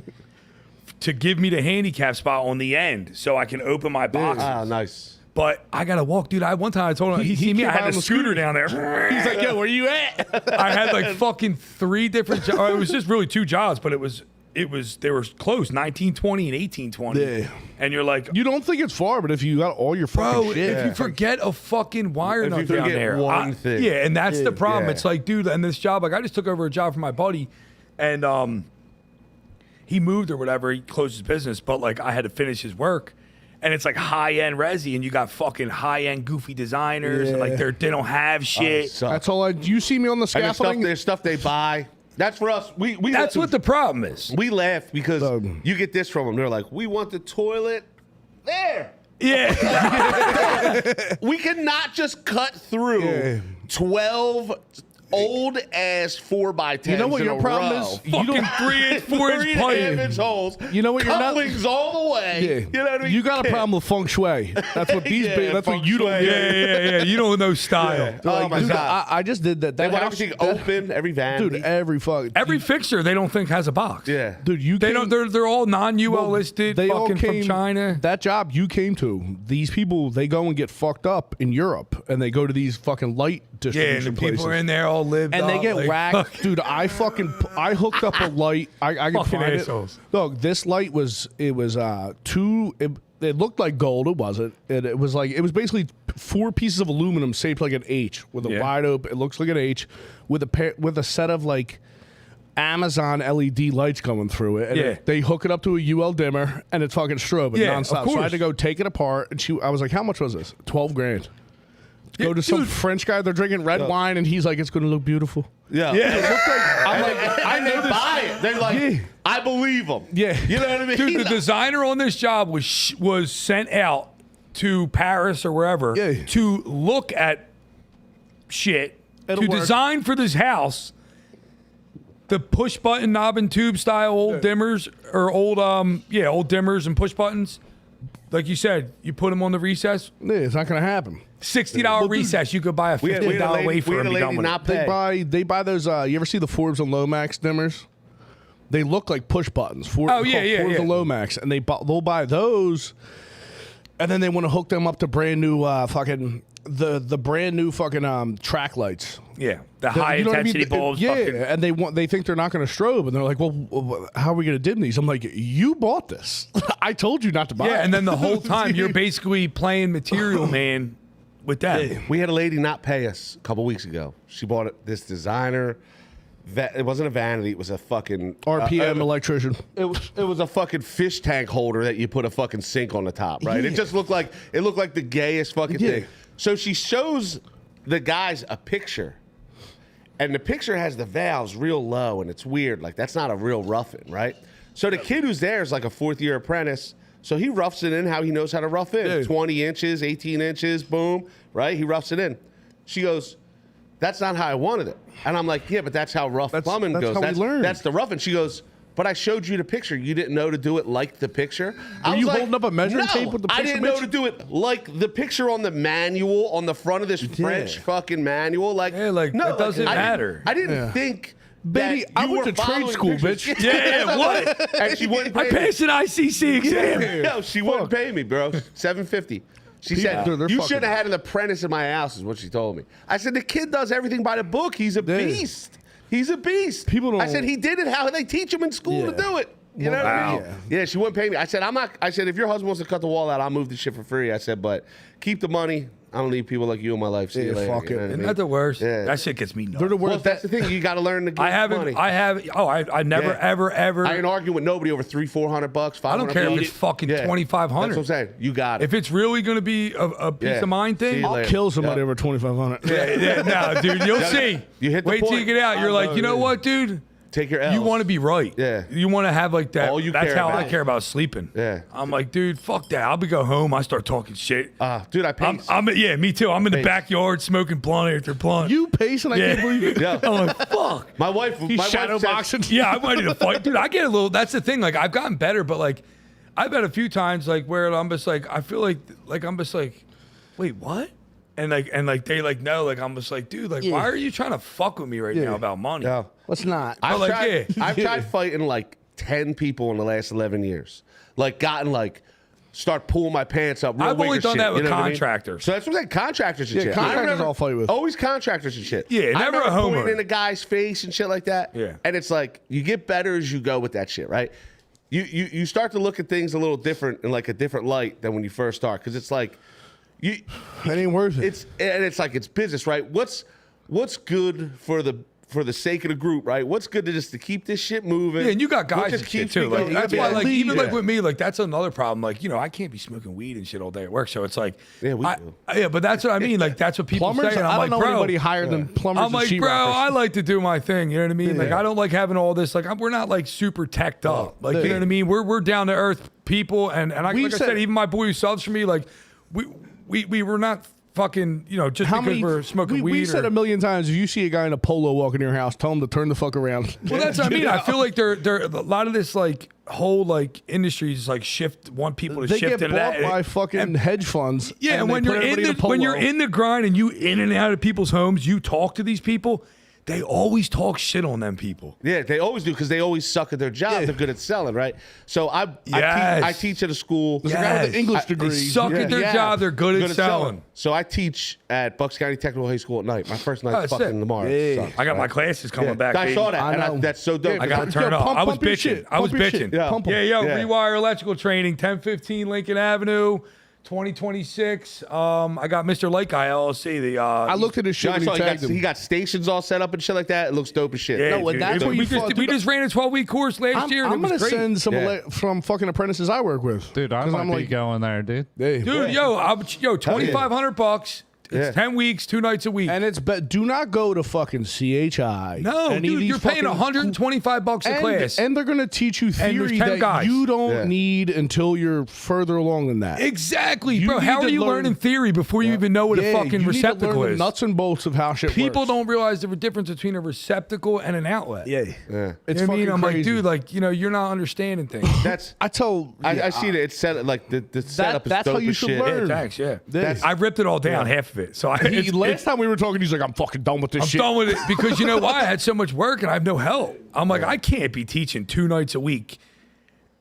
to give me the handicap spot on the end so I can open my boxes. Ah, nice. But I gotta walk, dude. One time I told him he see me. came I by had on a the scooter scooter. down there. He's like, yo, where you at? I had like fucking 3 different jobs. It was just really 2 jobs, but it was they were close, 1920 and 1820. Yeah. And you're like, You don't think it's far, but if you got all your fucking bro, shit, if you forget a fucking wire If you nut down forget there, one thing. yeah, and that's the problem. Yeah. It's like, dude, and this job, like I just took over a job for my buddy, and he moved or whatever. He closed his business, but like I had to finish his work. And it's like high end resi, and you got fucking high end goofy designers, and like they don't have shit. So- that's all you see me on the And scaffolding. there's stuff they buy. That's for us. We That's what the problem is. we laugh because you get this from them. They're like, we want the toilet there. Yeah, We cannot just cut through 12 old ass 4x10s. You know what in your a problem row. is? You fucking don't. 3-inch, 4-inch 3.5 pipe. inch holes. You know what you're not- couplings all the way. Yeah. You know what I mean? You got a problem with feng shui. That's what these. Yeah, That's feng what you don't. shui. get. yeah. You don't know style. Oh my Dude, god. I just did that. They That want house, everything that- open, every vanity. dude. Every fuck. Every fixture they don't think has a box. yeah. Dude, you They came- don't. They're all non-UL listed. They all Fucking came from China. That job you came to, these people, they go and get fucked up in Europe, and they go to these fucking light Yeah, and the distribution places. people are in there all lived and they up, get like, whacked, dude. I hooked up a light. I can Fucking find assholes. it. Look, this light was two. It looked like gold. It wasn't. It was basically 4 pieces of aluminum shaped like an H with a Yeah. wide open. It looks like an H with a set of like Amazon LED lights going through it. And Yeah. they hook it up to a UL dimmer, and it's fucking strobing Yeah, of nonstop. So I course. had to go take it apart, and I was like, "How much was this? $12,000." Go to some dude. French guy. They're drinking red wine, and he's like, "It's going to look beautiful." Yeah. I'm like, I know buy it. They're like, Yeah. I believe them. Yeah. You know what I mean? Dude, the designer on this job was sent out to Paris or wherever Yeah. to look at shit It'll to work. design for this house. The push button knob and tube style old dimmers or old dimmers and push buttons. Like you said, you put them on the recess. Yeah, it's not going to happen. $60 recess. You could buy a we had a $15 lady, wafer we had and a be done lady with it. not pay. They buy those. You ever see the Forbes and Lomax dimmers? They look like push buttons. Oh, yeah, Forbes yeah. and Lomax, and they'll buy those, and then they want to hook them up to brand new the brand new fucking track lights. Yeah, the high You know what I mean? intensity bulbs. Yeah, fucking- and they think they're not going to strobe, and they're like, "Well, how are we going to dim these?" I'm like, "You bought this. I told you not to buy." yeah, it." and then the whole time you're basically playing material man with that. We had a lady not pay us a couple weeks ago. She bought this designer. It wasn't a vanity. It was a fucking RPM electrician. It was a fucking fish tank holder that you put a fucking sink on the top, right? Yeah. It just looked like the gayest fucking Yeah. thing. So she shows the guys a picture, and the picture has the valves real low, and it's weird. Like that's not a real rough-in, right? So the kid who's there is like a 4th-year apprentice. So he roughs it in how he knows how to rough in. Yeah. 20 inches, 18 inches, boom, right? He roughs it in. She goes, that's not how I wanted it. And I'm like, yeah, but that's how rough plumbing that's goes. how we learn. That's the rough. And she goes, but I showed you the picture. You didn't know to do it like the picture. I Were was you like, holding up a measuring no, tape with the I picture, didn't know Mitch? to do it like the picture on the manual on the front of this French fucking manual. Like, Yeah, like, no, it doesn't matter. I didn't think Baby, that I you went were to trade following school, pictures. bitch. Yeah, what? And she wouldn't I pay me. passed an ICC exam. No, she wouldn't pay me, bro. $750. She said, dude, they're you fucking- should have had an apprentice in my house, is what she told me. I said, the kid does everything by the book. He's a beast. He's a beast. People don't- I said, he did it how they teach him in school to do it. You know what I mean? Wow. Yeah, she wouldn't pay me. I said, I'm not. I said, if your husband wants to cut the wall out, I'll move the shit for free. I said, but keep the money. I don't need people like you in my life. See you Yeah, later. fuck You know it. what I Isn't mean? that the worst? Yeah. That shit gets me nuts. They're the Well, worst. that's the thing. You got to learn to give I haven't. money. I never, Yeah. ever. I ain't arguing with nobody over $300-400, $500. I don't care if it's fucking Yeah. $2,500. That's what I'm saying. You got it. If it's really going to be a peace Yeah. of mind See thing, you I'll later. kill somebody Yeah. over 2,500. no, dude, you'll see. You hit the Wait till point. you get out. You're I like, know, you know dude. what, dude? Take your L's. You want to be right. Yeah. You want to have like that. All you That's care how I about. care about sleeping. Yeah. I'm like, dude, fuck that. I'll be go home. I start talking shit. Dude, I pace. Yeah, me too. I'm in the Pace. backyard smoking blunt after blunt. You pacing? I Yeah. can't believe it. Yeah. I'm like, fuck. My wife. He's my shadow wife said- boxing. Yeah, I'm ready to fight, dude. I get a little. That's the thing. Like, I've gotten better, but like, I've had a few times like where I'm just like, I feel like I'm just like, wait, what? And they like no, like I'm just like, dude, like, why are you trying to fuck with me right now about money? Yeah. Let's not. I've like, tried, yeah. I've tried fighting like 10 people in the last 11 years. Like, gotten like, start pulling my pants up. Real I've only wigger done shit, that with you know what I mean? contractors. So that's what I'm saying. Contractors and Yeah, shit. contractors I remember I'll fight with. Always contractors and shit. Yeah, I never remember a homer. pointing in a guy's face and shit like that. Yeah. And it's like, you get better as you go with that shit, right? You start to look at things a little different in like a different light than when you first start. Because it's like, It ain't worth it. it's like it's business, right? What's good for the sake of the group, right? What's good to just to keep this shit moving? Yeah, and you got What guys just and shit keeps too. me Like, going? that's You why, gotta like, be a even like leader. with me, like that's another problem. Like, you know, I can't be smoking weed and shit all day at work. So it's like, Yeah, we I- do. yeah, but that's what I mean. Like, that's what people Plumbers? say. And I'm I like, don't know bro, anybody higher than plumbers I'm and like, bro, sheetrockers. I like to do my thing. You know what I mean? Like, I don't like having all this. Like, we're not like super teched up. Like, you know what I mean? We're down to earth people, and I, We like I said- said, even my boy who subs for me, like, we were not fucking, you know, just because we're smoking weed. We said or, a million times, if you see a guy in a polo walking in your house, tell him to turn the fuck around. well, that's what I mean. I feel like they're a lot of this like whole like industries like want people to They shift get into bought that. by fucking hedge funds. Yeah, and they when put you're in everybody the when you're polo. in the grind and you in and out of people's homes, you talk to these people. They always talk shit on them people. Yeah, they always do because they always suck at their job. Yeah. They're good at selling, right? So I Yes. teach at a school. There's a guy with an English They degree. suck at their Yeah. job. They're good at selling. So I teach at Bucks County Technical High School at night. My first night's Oh, fucking sick. tomorrow. Yeah. Sucks, I got my right? classes coming Yeah. back. I baby. saw that. I And know. that's so dope. Yeah, I got to Yo, turn it off. pump- I was pump your bitching. shit. I was Pump your shit. bitching. Yeah. Pump 'em. Yeah, yo, Yeah. Rewire Electrical Training, 1015 Lincoln Avenue, 2026. I got Mr. Light Guy LLC. I looked at his shit I when saw he tagged him. he got stations all set up and shit like that. It looks dope as shit. Yeah, No, dude, that's it- what we you just fuck- we just ran a 12-week course last year. And I'm it was gonna great. send some Yeah. from fucking apprentices I work with. Dude, I 'Cause might I'm be like, going there, dude. hey, Dude, yo, $2,500. Yeah. It's 10 weeks, 2 nights a week. and it's do not go to fucking CHI. No, Any of dude, these you're paying fucking- $125 a class. and they're gonna teach you there's theory 10 that guys. you don't Yeah. need until you're further along than that. Exactly, You bro. How need are to you learn- learning theory before you even know what a Yeah, fucking you need to receptacle learn the is? nuts and bolts of how shit People works. don't realize the difference between a receptacle and an outlet. Yeah, Yeah. it's You know what I fucking mean? I'm crazy. like, dude, like, you know, you're not understanding things. That's I I see that it's set like the setup is that's dope how you as should shit. learn. Thanks, yeah. That's- I ripped it all down, half of it. So Last time we were talking, he's like, "I'm fucking done with this I'm shit." done with it because you know why? I had so much work and I have no help. I'm like, I can't be teaching 2 nights a week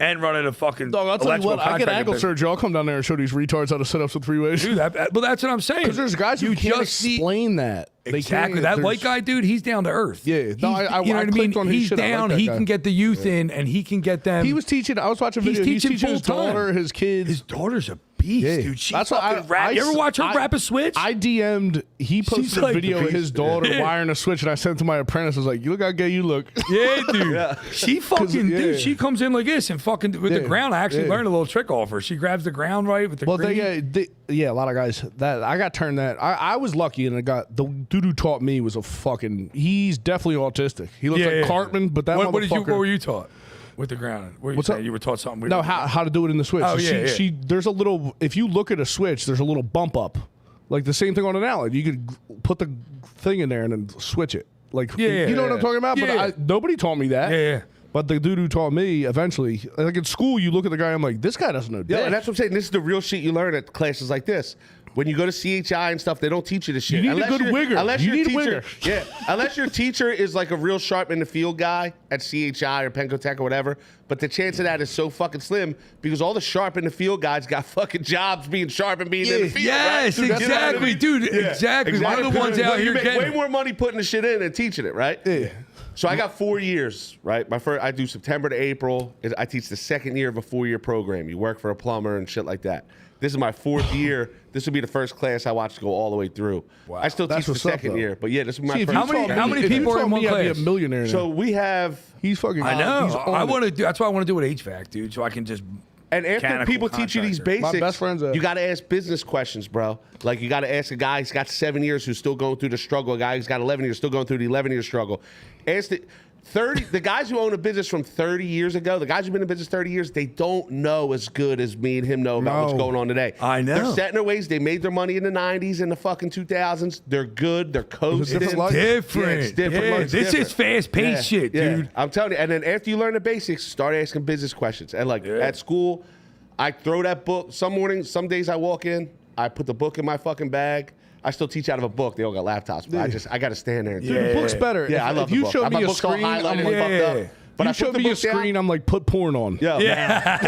and running a fucking Dog, I'll tell you electrical what. I get contracting ankle business. surgery. I'll come down there and show these retards how to set up some 3-ways. Dude, well, that's what I'm saying. Because there's guys who can't explain that. They Exactly. can't- That there's- white guy, dude, he's down to earth. Yeah. No, He's- I you know what I mean? clicked on his He's shit. I like down. that He guy. can get the youth in, and he can get them. He was teaching. I was watching He's video. He's teaching teaching his full-time. daughter, his kids. His daughter's a beast, Yeah. dude. She That's what fucking rap. You ever watch her rap a switch? I DM'd. He posted She's a like video the of his beast. daughter Yeah. wiring a switch, and I sent it to my apprentice. I was like, "You look how gay you look." Yeah, dude. She fucking, yeah. dude, she comes in like this and fucking with the Yeah. ground. I actually Yeah. learned a little trick off her. She grabs the ground right with the Well, green. yeah, a lot of guys that I got turned that. I was lucky, and I got the dude who taught me was a fucking. He's definitely autistic. He looks like Cartman, but that what motherfucker. were you taught with the ground? What What's you up? saying? You were taught something weird. No, how to do it in the switch. Oh, So yeah, she there's a little. If you look at a switch, there's a little bump up, like the same thing on an outlet. You could put the thing in there and then switch it. Like Yeah, you know what I'm talking about. yeah. But nobody taught me that. Yeah. But the dude who taught me eventually, like in school, you look at the guy. I'm like, this guy doesn't know. Yeah, dick. and that's what I'm saying. This is the real shit you learn at classes like this. When you go to CHI and stuff, they don't teach you this shit. You need a good wigger. Unless You your need a teacher, wigger. yeah, unless your teacher is like a real sharp in the field guy at CHI or Penco Tech or whatever. But the chance of that is so fucking slim because all the sharp in the field guys got fucking jobs being sharp and being in the field. Yes, right? exactly, dude. Yeah, Exactly. One of the ones out You here make getting way more money putting the shit in than teaching it, right? Yeah. So I got 4 years, right? I do September to April. I teach the second year of a 4-year program. You work for a plumber and shit like that. This is my 4th year. This will be the first class I watched go all the way through. Wow. I still teach That's the what's up, second though. year, but yeah, this is my See, if first. you told How me- many if you people are told in one me I'd be class? a millionaire now. So we have, he's fucking. I know. He's on I it. want to do. That's why I want to do with HVAC, dude. So I can just. and after Mechanical people teach you these contractor. basics, My best friend's a- you got to ask business questions, bro. Like you got to ask a guy who's got 7 years who's still going through the struggle. A guy who's got 11 years still going through the 11-year struggle. Ask the guys who own a business from 30 years ago, the guys who've been in business 30 years, they don't know as good as me and him know about what's No. going on today. I know. They're set in their ways. They made their money in the 90s and the fucking 2000s. They're good. They're coasting. different life. Different. Yeah, it's different. Yeah, It's this different. is fast-paced shit, dude. I'm telling you. And then after you learn the basics, start asking business questions. And like at school, I throw that book. Some mornings, some days I walk in, I put the book in my fucking bag. I still teach out of a book. They all got laptops, but I got to stand there. And Dude, the book's better. Yeah, I If love you the book. showed My me a book's all screen, highlighted I'm and like, fucked up. But you I put showed the me a book down. screen, I'm like, put porn on. Yeah.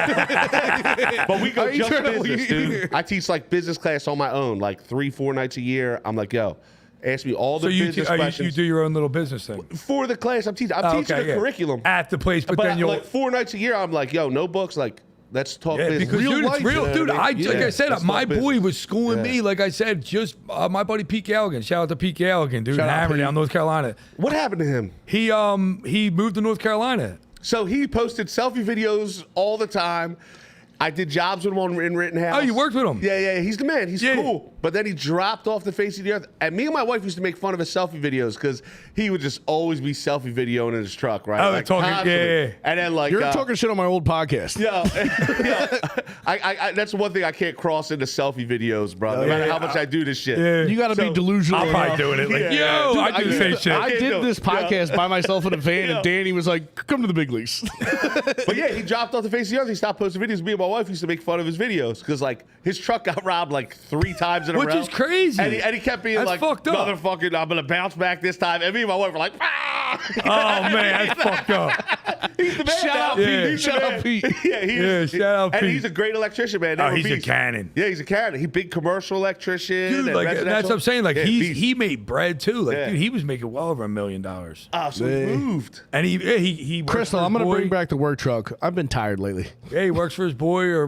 But we go Are you just trying to- business, dude. I teach like business class on my own, like 3-4 nights a year. I'm like, yo, ask me all the So you, business you questions. do your own little business thing. For the class I'm teaching. I'm teaching the curriculum. At the place, but But then you'll. like 4 nights a year, I'm like, yo, no books. Like, let's talk Yeah, business. because dude, it's real, you know dude. what I mean? Like I said, Let's my talk boy business. was schooling me. Like I said, just my buddy Pete Galligan. Shout out to Pete Galligan, dude. Shout out, Hammer Pete. down North Carolina. What happened to him? He moved to North Carolina. So he posted selfie videos all the time. I did jobs with him in Rittenhouse. Oh, you worked with him? Yeah. He's the man. He's Yeah. cool. But then he dropped off the face of the earth. And me and my wife used to make fun of his selfie videos because he would just always be selfie videoing in his truck, right? Oh, like, talking- constantly. yeah. And then like You're talking shit on my old podcast. yeah. I that's one thing I can't cross into selfie videos, bro. No matter how much I do this shit. Yeah. You got to be So- delusional. I'm probably doing it. Like, Yeah. yo, Dude, I do the same shit. I Yeah, did no, this podcast by myself in a van, and Danny was like, "Come to the big leagues." But yeah, he dropped off the face of the earth. He stopped posting videos. Me and my wife used to make fun of his videos because like his truck got robbed like 3 times in a Which row. is crazy. And he kept being That's like, fucked up. motherfucking, I'm gonna bounce back this time. And me and my wife were like, ah! Oh man, that's fucked up. He's the man. Shout now. out Pete. He's the Shout man. out Pete. Yeah, he Yeah, is. shout out and Pete. he's a great electrician, man. Oh, They were he's a beasts. cannon. Yeah, he's a cannon. He big commercial electrician. Dude, and like that's residential. what I'm saying. Like Yeah, beast. he made bread too. Like Yeah. dude, he was making well over $1 million. Oh, so he moved. And he works Crystal, for his I'm gonna boy. bring back the work truck. I've been tired lately. Yeah, he works for his boy or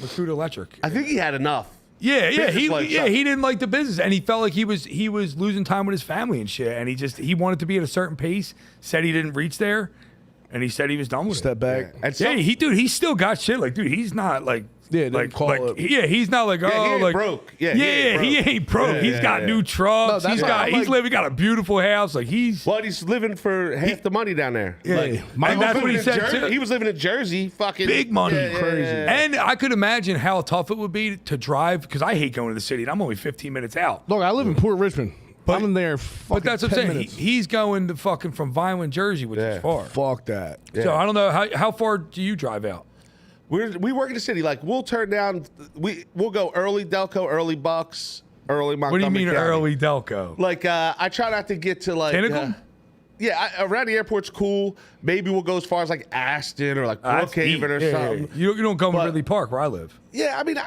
Recruit Electric. I think he had enough. Yeah, Business he like something. he didn't like the business, and he felt like he was losing time with his family and shit. And he wanted to be at a certain pace. Said he didn't reach there, and he said he was done with Step it. back. And Yeah, he's still got shit. Like, dude, he's not like. Yeah, like, call like it. yeah, he's not like he ain't like broke. Yeah, Yeah, he ain't he ain't broke. Yeah, He's yeah, got yeah. new trucks. No, that's why I'm He's like- got a beautiful house. Like he's Well, he's living for half the money down there. Yeah. Like, And that's what he said, too. He was living in Jersey, fucking big money, Crazy. And I could imagine how tough it would be to drive because I hate going to the city, and I'm only 15 minutes out. Look, I live in Port Richmond. I'm in there. But that's what I'm 10 saying. minutes. He's going to fucking from Vineland, Jersey, which is far. Fuck that. So I don't know how far do you drive out? We work in the city. Like we'll turn down. We'll go early Delco, early Bucks, early Montgomery. What do you mean County. early Delco? Like I try not to get to like. Pinnacle? Around the airport's cool. Maybe we'll go as far as like Aston or like That's Brookhaven or deep. Yeah, something. You don't go in But- Ridley Park where I live. Yeah, I mean,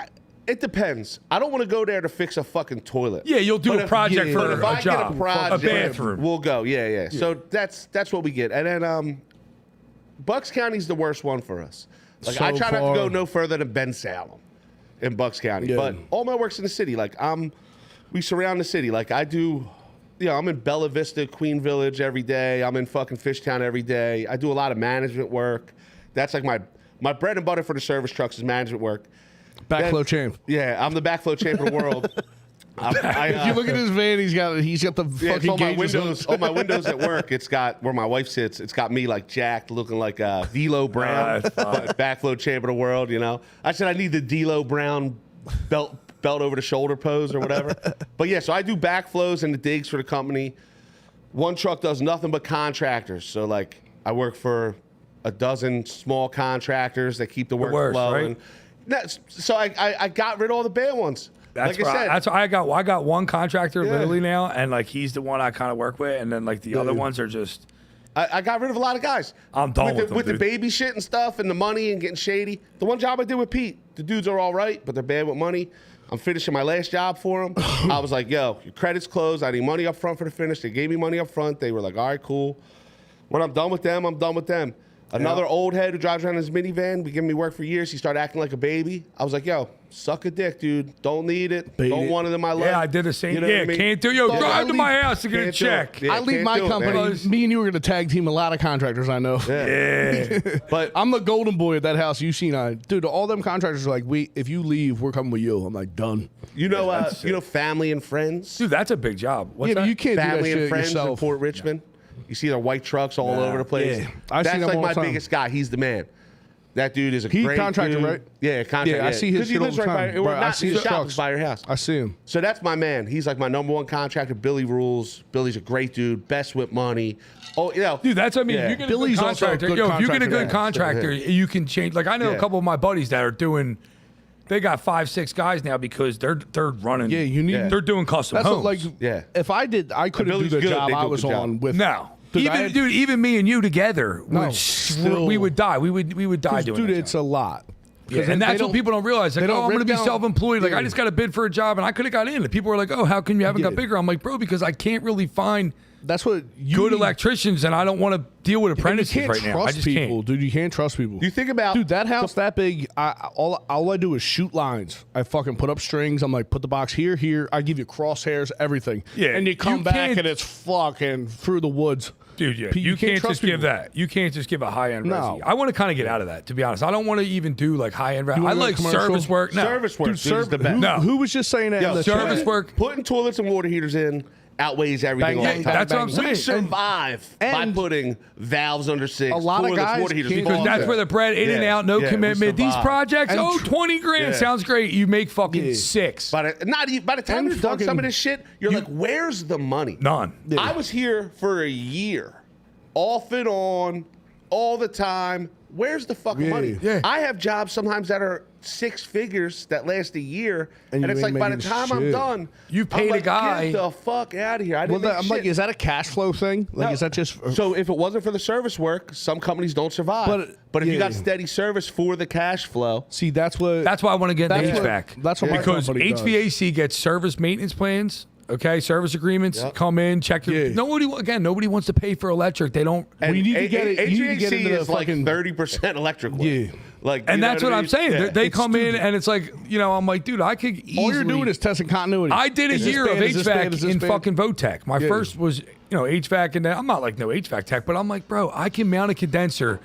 it depends. I don't want to go there to fix a fucking toilet. Yeah, you'll do But a project yeah, for But if a I job, get a project, a bathroom. we'll go. Yeah. So that's what we get. And then Bucks County's the worst one for us. Like I So try not far. to go no further than Ben Salem in Bucks County. Yeah. But all my work's in the city. Like we surround the city. Like I do. I'm in Bella Vista, Queen Village every day. I'm in fucking Fishtown every day. I do a lot of management work. That's like my bread and butter for the service trucks is management work. Backflow champ. Yeah, I'm the backflow champ of the world. If you look at his van, he's got the Yeah, it's fucking on my gauges. windows. On my windows at work, it's got where my wife sits. It's got me like jacked, looking like D'Lo Brown, that's fine. backflow champ of the world. You know, I said I need the D'Lo Brown belt over the shoulder pose or whatever. But yeah, so I do backflows and the digs for the company. One truck does nothing but contractors. So like I work for a dozen small contractors that keep the work works, flowing. right? So I got rid of all the bad ones. That's like I said, that's why I got one contractor literally now, and like he's the one I kind of work with, and then like the other ones are just. I got rid of a lot of guys. I'm done with them, the baby shit and stuff, and the money and getting shady. The one job I did with Pete, the dudes are all right, but they're bad with money. I'm finishing my last job for them. I was like, yo, your credit's closed. I need money up front for the finish. They gave me money up front. They were like, all right, cool. When I'm done with them, I'm done with them. Another old head who drives around in his minivan, been giving me work for years. He started acting like a baby. I was like, yo, suck a dick, dude. Don't need it. Don't want it in my life. Yeah, I did the same. You know what I mean? Can't do. Yo, drive to my house to get a check. Yeah, I leave my company. Me and you are going to tag team a lot of contractors I know. Yeah. But I'm the golden boy at that house. You seen dude, all them contractors are like, if you leave, we're coming with you. I'm like, done. you know, family and friends. Dude, that's a big job. What's that? You can't Family do that and shit friends in yourself. Port Richmond. You see their white trucks all over the place. Yeah. I see That's them like all my the time. biggest guy. He's the man. That dude is a He great contractor, dude. right? Yeah, contractor. Yeah, I see his 'Cause he shit all lives the right by. time. We're Bro, I not see his his shop trucks. is by your house. I see him. So that's my man. He's like my #1 contractor. Billy rules. Billy's a great dude. Best with money. Oh, you know, Dude, that's what I mean. Yeah. You get Billy's a good also a contractor. good Yo, if you get a good contractor. contractor, you can change. Like I know a Yeah. couple of my buddies that are doing. They got 5-6 guys now because they're running. Yeah, you need. They're doing custom That's homes. what, like, Yeah. if I did, I couldn't do Billy's the good. job They do I a was good job. on with. no. Dude, I had- Even me and you together, No, we would die. We would die doing Dude, that it's job. a lot. Yeah, and that's what people don't realize. Like, they don't oh, I'm going to rip be down- self-employed. Like, Yeah. I just got to bid for a job, and I could have got in. And people were like, oh, how come you haven't got Yeah. bigger? I'm like, bro, because I can't really find That's what you good need. electricians, and I don't want to deal with And you apprentices can't right now. I trust just people, can't. dude. You can't trust people. You think about Dude, that house that big, all I do is shoot lines. I fucking put up strings. I'm like, put the box here. I give you crosshairs, everything. Yeah, and you come you back can't- and it's fucking through the woods. Dude, yeah, You you can't can't trust just give people. that. You can't just give a high-end No. resi. I want to kind of get out of that, to be honest. I don't want to even do like high-end resi. You I wanna go like commercial? service work. No. service work. Dude, Dude, is the best. No. Who was just saying that? Yo, in the service chat? work. Putting toilets and water heaters in outweighs everything Bang, all bang, the time. That's what I'm bang. We saying. survive by And- putting valves under sinks, A lot of toilets, guys water heaters. can't Because do that's that. where the bread in and Yeah, out, no yeah, we commitment. These survive. projects, And 20 grand Yeah. sounds great. You make fucking Yeah. 6. By the time And you're done some fucking- of this shit, you're like, where's the money? None. I was here for a year, off and on, all the time. Where's the fucking Yeah. money? Yeah. I have jobs sometimes that are 6 figures that last a year, And and you it's ain't like by the making time I'm shit. done, You I'm paid a like, guy- Get the fuck out of here! I Well, didn't make I'm like, shit. is that a cash flow thing? Like, No. is that just So if it wasn't for the service work, some companies don't survive. But if you yeah. got steady service for the cash flow, See, that's what. That's why I want to get into That's what- HVAC. that's what my because company does. HVAC gets service maintenance plans. Okay, service agreements come in, check your. Yeah. Nobody wants to pay for electric. They don't. and you need to get it- you need to get HVAC into the is like fucking- 30% electric work. Yeah. Like, And you know that's I what I'm mean? saying. Yeah. They come in and it's like, I'm like, dude, I could easily. all you're doing is testing continuity. I did a Is this year of bad? Is this bad? Is HVAC this in bad? fucking Votech. My Yeah. first was, HVAC, and then I'm not like no HVAC tech, but I'm like, bro, I can mount a condenser,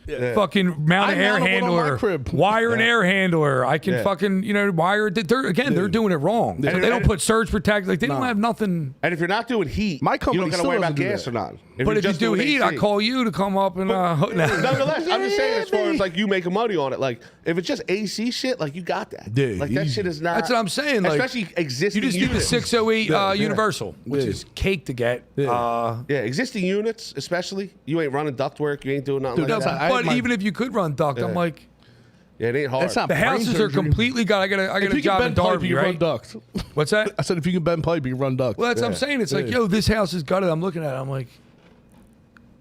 fucking mount I an air mounted one on my handler, crib. wire an air handler. I can Yeah. fucking, wire. They're doing it wrong. So And- they don't and- put surge protect. Like they don't have nothing. And if you're not doing heat, My you company don't got to still worry about doesn't do gas that. or not. But you're if you just do doing heat, I AC. call you to come up and. Nonetheless, I'm just saying as far as like you making money on it, like if it's just AC shit, like you got that. Yeah, like that easy. shit is not. That's what I'm saying. Like, especially existing you just get the units. 608 Universal, which Yeah. is cake to get. Yeah, existing units, especially. You ain't running ductwork. You ain't doing nothing Dude, like that's that. I- But my- even if you could run duct, I'm like, Yeah, it ain't hard. That's not the brain houses are surgery. completely got. I got If a you can job in bend pipe, Darby, you run right? duct. What's that? I said if you can bend pipe, you run duct. Well, that's what I'm saying. It's like, Yeah. yo, this house is gutted. I'm looking at it. I'm like,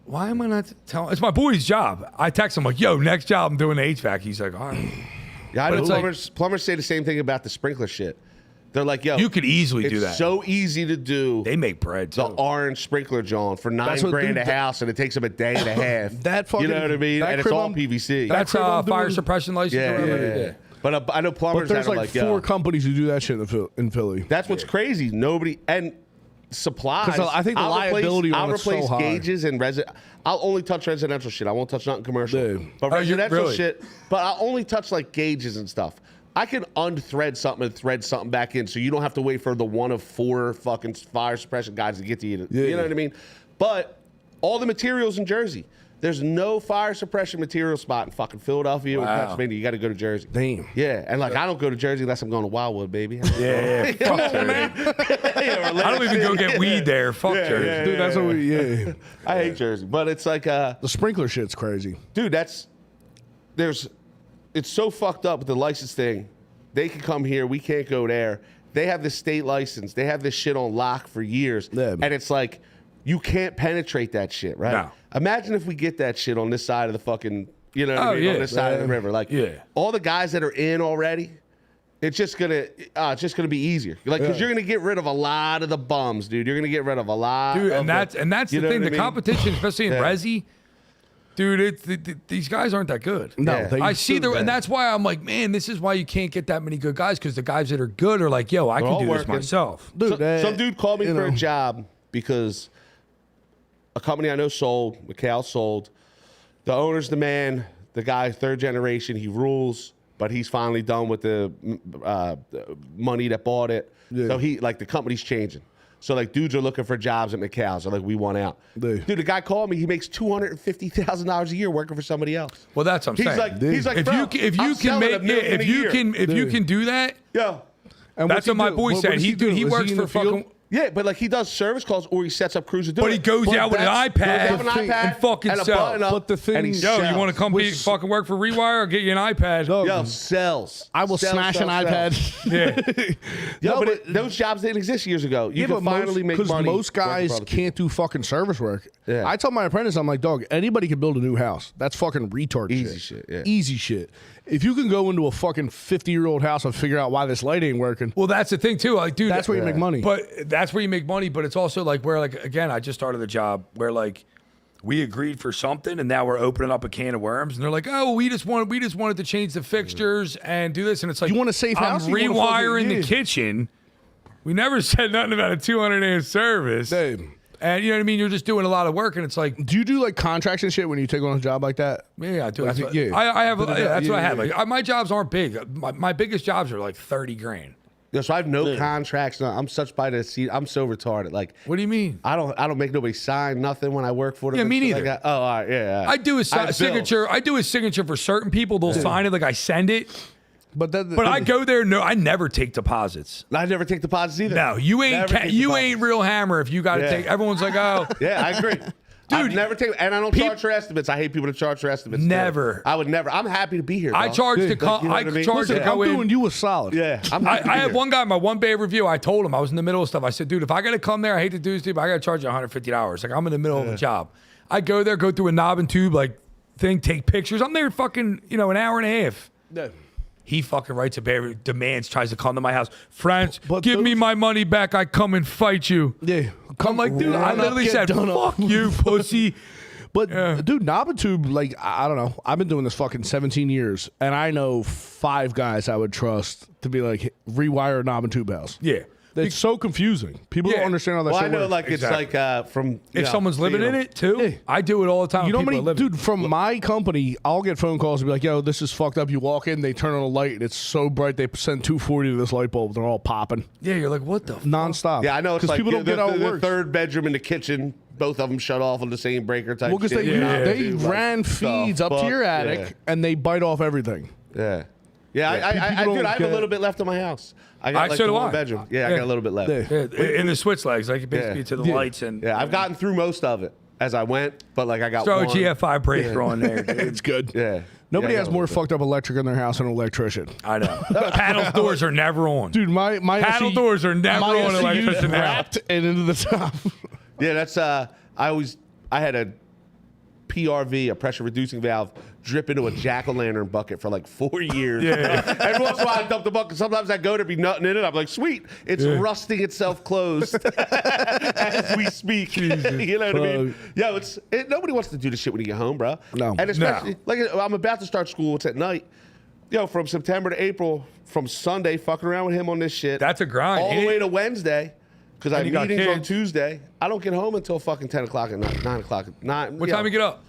why am I not telling? It's my boy's job. I text him like, yo, next job I'm doing the HVAC. He's like, all right. Yeah, I But know it's like- plumbers say the same thing about the sprinkler shit. They're like, yo, You could easily it's do that. so easy to do. They make bread the too. orange sprinkler, John, for That's what- $9,000 a dude, house, and it takes them a day and a half. That fucking- you know what I mean? that And it's crib all I'm- PVC. That's crib I'm fire doing- suppression license. or yeah, whatever. yeah. But I know But plumbers there's that are like like, 4 yo, companies who do that shit in Philly. that's what's crazy. Nobody and supplies. 'Cause I think the liability I'll on it's so replace high. gauges and I'll only touch residential shit. I won't touch nothing commercial. Yeah. But Oh, you- residential really? shit. But I'll only touch like gauges and stuff. I can unthread something and thread something back in, so you don't have to wait for the one of 4 fucking fire suppression guys to get to you. Yeah. You know what I mean? But all the materials in Jersey. There's no fire suppression material spot in fucking Philadelphia or Wow. Pennsylvania. You got to go to Jersey. Damn. Yeah, and like I don't go to Jersey unless I'm going to Wildwood, baby. Yeah, fuck Jersey. I don't even go get weed there. Fuck Jersey. Dude, that's what we. I hate Jersey, but it's like The sprinkler shit's crazy. dude, it's so fucked up with the license thing. They can come here, we can't go there. They have the state license. They have this shit on lock for years. Yeah. And it's like, you can't penetrate that shit, right? No. Imagine if we get that shit on this side of the fucking, you know what I mean? yeah. On this side of the river. Like, Yeah. all the guys that are in already, it's just gonna be easier. Like, because you're gonna get rid of a lot of the bums, dude. You're gonna get rid of a lot. Dude, of and that's you the know thing. what I The mean? competition, especially in Resi, dude, these guys aren't that good. No, Yeah. they I see so and bad. that's why I'm like, man, this is why you can't get that many good guys, because the guys that are good are like, yo, I all can do this working. myself. Dude, Some dude called me you for a know. job because a company I know sold, McCall sold. The owner's the man, the guy, third generation, he rules, but he's finally done with the money that bought it. Yeah. So the company's changing. So dudes are looking for jobs at McCall's. So we want out. Yeah. Dude, the guy called me. He makes $250,000 a year working for somebody else. Well, that's what I'm saying. He's like, if bro, you I'm can selling make $1 million a year. if you can do that, Yeah. And that's what's what my do? boy What said. does He do? he Is works in for the field? fucking. Yeah, but he does service calls or he sets up crews to do But it. he goes out with an that's- iPad goes out with an iPad and fucking and a sells. button up, But the thing- and he Yo, Yo, you sells. want to come fucking work for Rewire? Or get you an iPad? No. Yo, sells. I will Sells, smash an sells, iPad. sells. Yeah. Yo, No, but those jobs didn't exist years ago. You Yeah, can but finally make because money. most working for guys other people. can't do fucking service work. Yeah. I tell my apprentice, I'm like, dog, anybody can build a new house. That's fucking retard Easy shit, yeah. Easy shit. If you can go into a fucking 50-year-old house and figure out why this light ain't working, Well, that's the thing too. Like, dude, that's where you make money. But that's where you make money. But it's also like where, like, again, I just started a job where like we agreed for something, and now we're opening up a can of worms, and they're like, oh, we just wanted to change the fixtures and do this, and it's like, You want a safe house? I'm You wanna fucking- rewiring yeah. the kitchen. We never said nothing about a 200 amp service. Dave, And you know what I mean? You're just doing a lot of work, and it's like, do you do like contracts and shit when you take on a job like that? yeah, I do. Like, That's what, yeah. I have. But That's what I yeah, have. yeah. Like, my jobs aren't big. My biggest jobs are like 30 grand. Yeah, so I have no contracts. No, I'm such by the seat. I'm so retarded. Like, What do you mean? I don't make nobody sign nothing when I work for them. Yeah, and me shit neither. Like that. Oh, all right, yeah. I do a have bills. signature. I do a signature for certain people. They'll sign it. Like I send it. But I go there. No, I never take deposits. I never take deposits either. No, you ain't. Never take You deposits. ain't real hammer if you got to Yeah. take. Everyone's like, oh, Yeah, I agree. Dude, never take, and I don't charge for estimates. I hate people to charge for estimates. Never. I would never. I'm happy to be here. I dog. charge to Like, come. you know I what I mean? charge listen, to I'm go in. doing you a solid. Yeah, I'm I happy to be have here. one guy, my one bay review. I told him I was in the middle of stuff. I said, dude, if I got to come there, I hate to do this, dude, but I got to charge you $150. Like I'm in the middle of a job. I go there, go through a knob and tube like thing, take pictures. I'm there fucking an hour and a half. Yeah. He fucking writes a bay demands, tries to come to my house. France, But give me those- my money back. I come and fight you. Yeah. I'm like, dude, I Run up, literally get said, done up. fuck you, pussy. But Yeah. dude, knob and tube, like I don't know. I've been doing this fucking 17 years, and I know 5 guys I would trust to be like rewire a knob and tube house. Yeah. It's so confusing. People Yeah. don't understand how that Well, I shit know, works. like Exactly. it's like from you If know, someone's living seeing in them. it too, Yeah. I do it all the time. You know how when many, people are living. dude, from my company, I'll get phone calls and be like, yo, this is fucked up. You walk in, they turn on a light, and it's so bright, they send 240 to this light bulb. They're all popping Yeah, you're like, what the? nonstop. Yeah, I know. It's Because like people don't get how it the works. third bedroom in the kitchen. Both of them shut off on the same breaker type. Well, because shit. they, Yeah. they Dude, like, ran the feeds up to your fuck? attic, and they bite off everything. Yeah. Yeah, I people dude, don't I have get- a little bit left in my house. I got like so the do one I. bedroom. Yeah, I Yeah. got a little bit left. Yeah. Yeah, Yeah, in the switch legs, like basically Yeah. to the Yeah. lights and I've gotten through most of it as I went, but like I got throw a one. GFI breaker on there, dude. It's good. Yeah. Nobody Yeah, I has got a more little fucked up electric in their house than an electrician. I know. Panel doors are never on. Dude, my Panel SE doors are never my on SEU's electrician now. wrapped and into the top. Yeah, that's I had a PRV, a pressure reducing valve, drip into a jack-o'-lantern bucket for like 4 years. Yeah. Every once in a while I dump the bucket. Sometimes I go to be nutting in it. I'm like, sweet, it's rusting itself closed as we speak. You know what I mean? Yo, nobody wants to do this shit when you get home, bro. No. And especially like I'm about to start school. It's at night. Yo, from September to April, from Sunday, fucking around with him on this shit. That's a grind, All ain't the way it? to Wednesday. Because I And have you got meetings on kids. Tuesday. I don't get home until fucking 10 o'clock at night, 9 o'clock at night. What time you get up?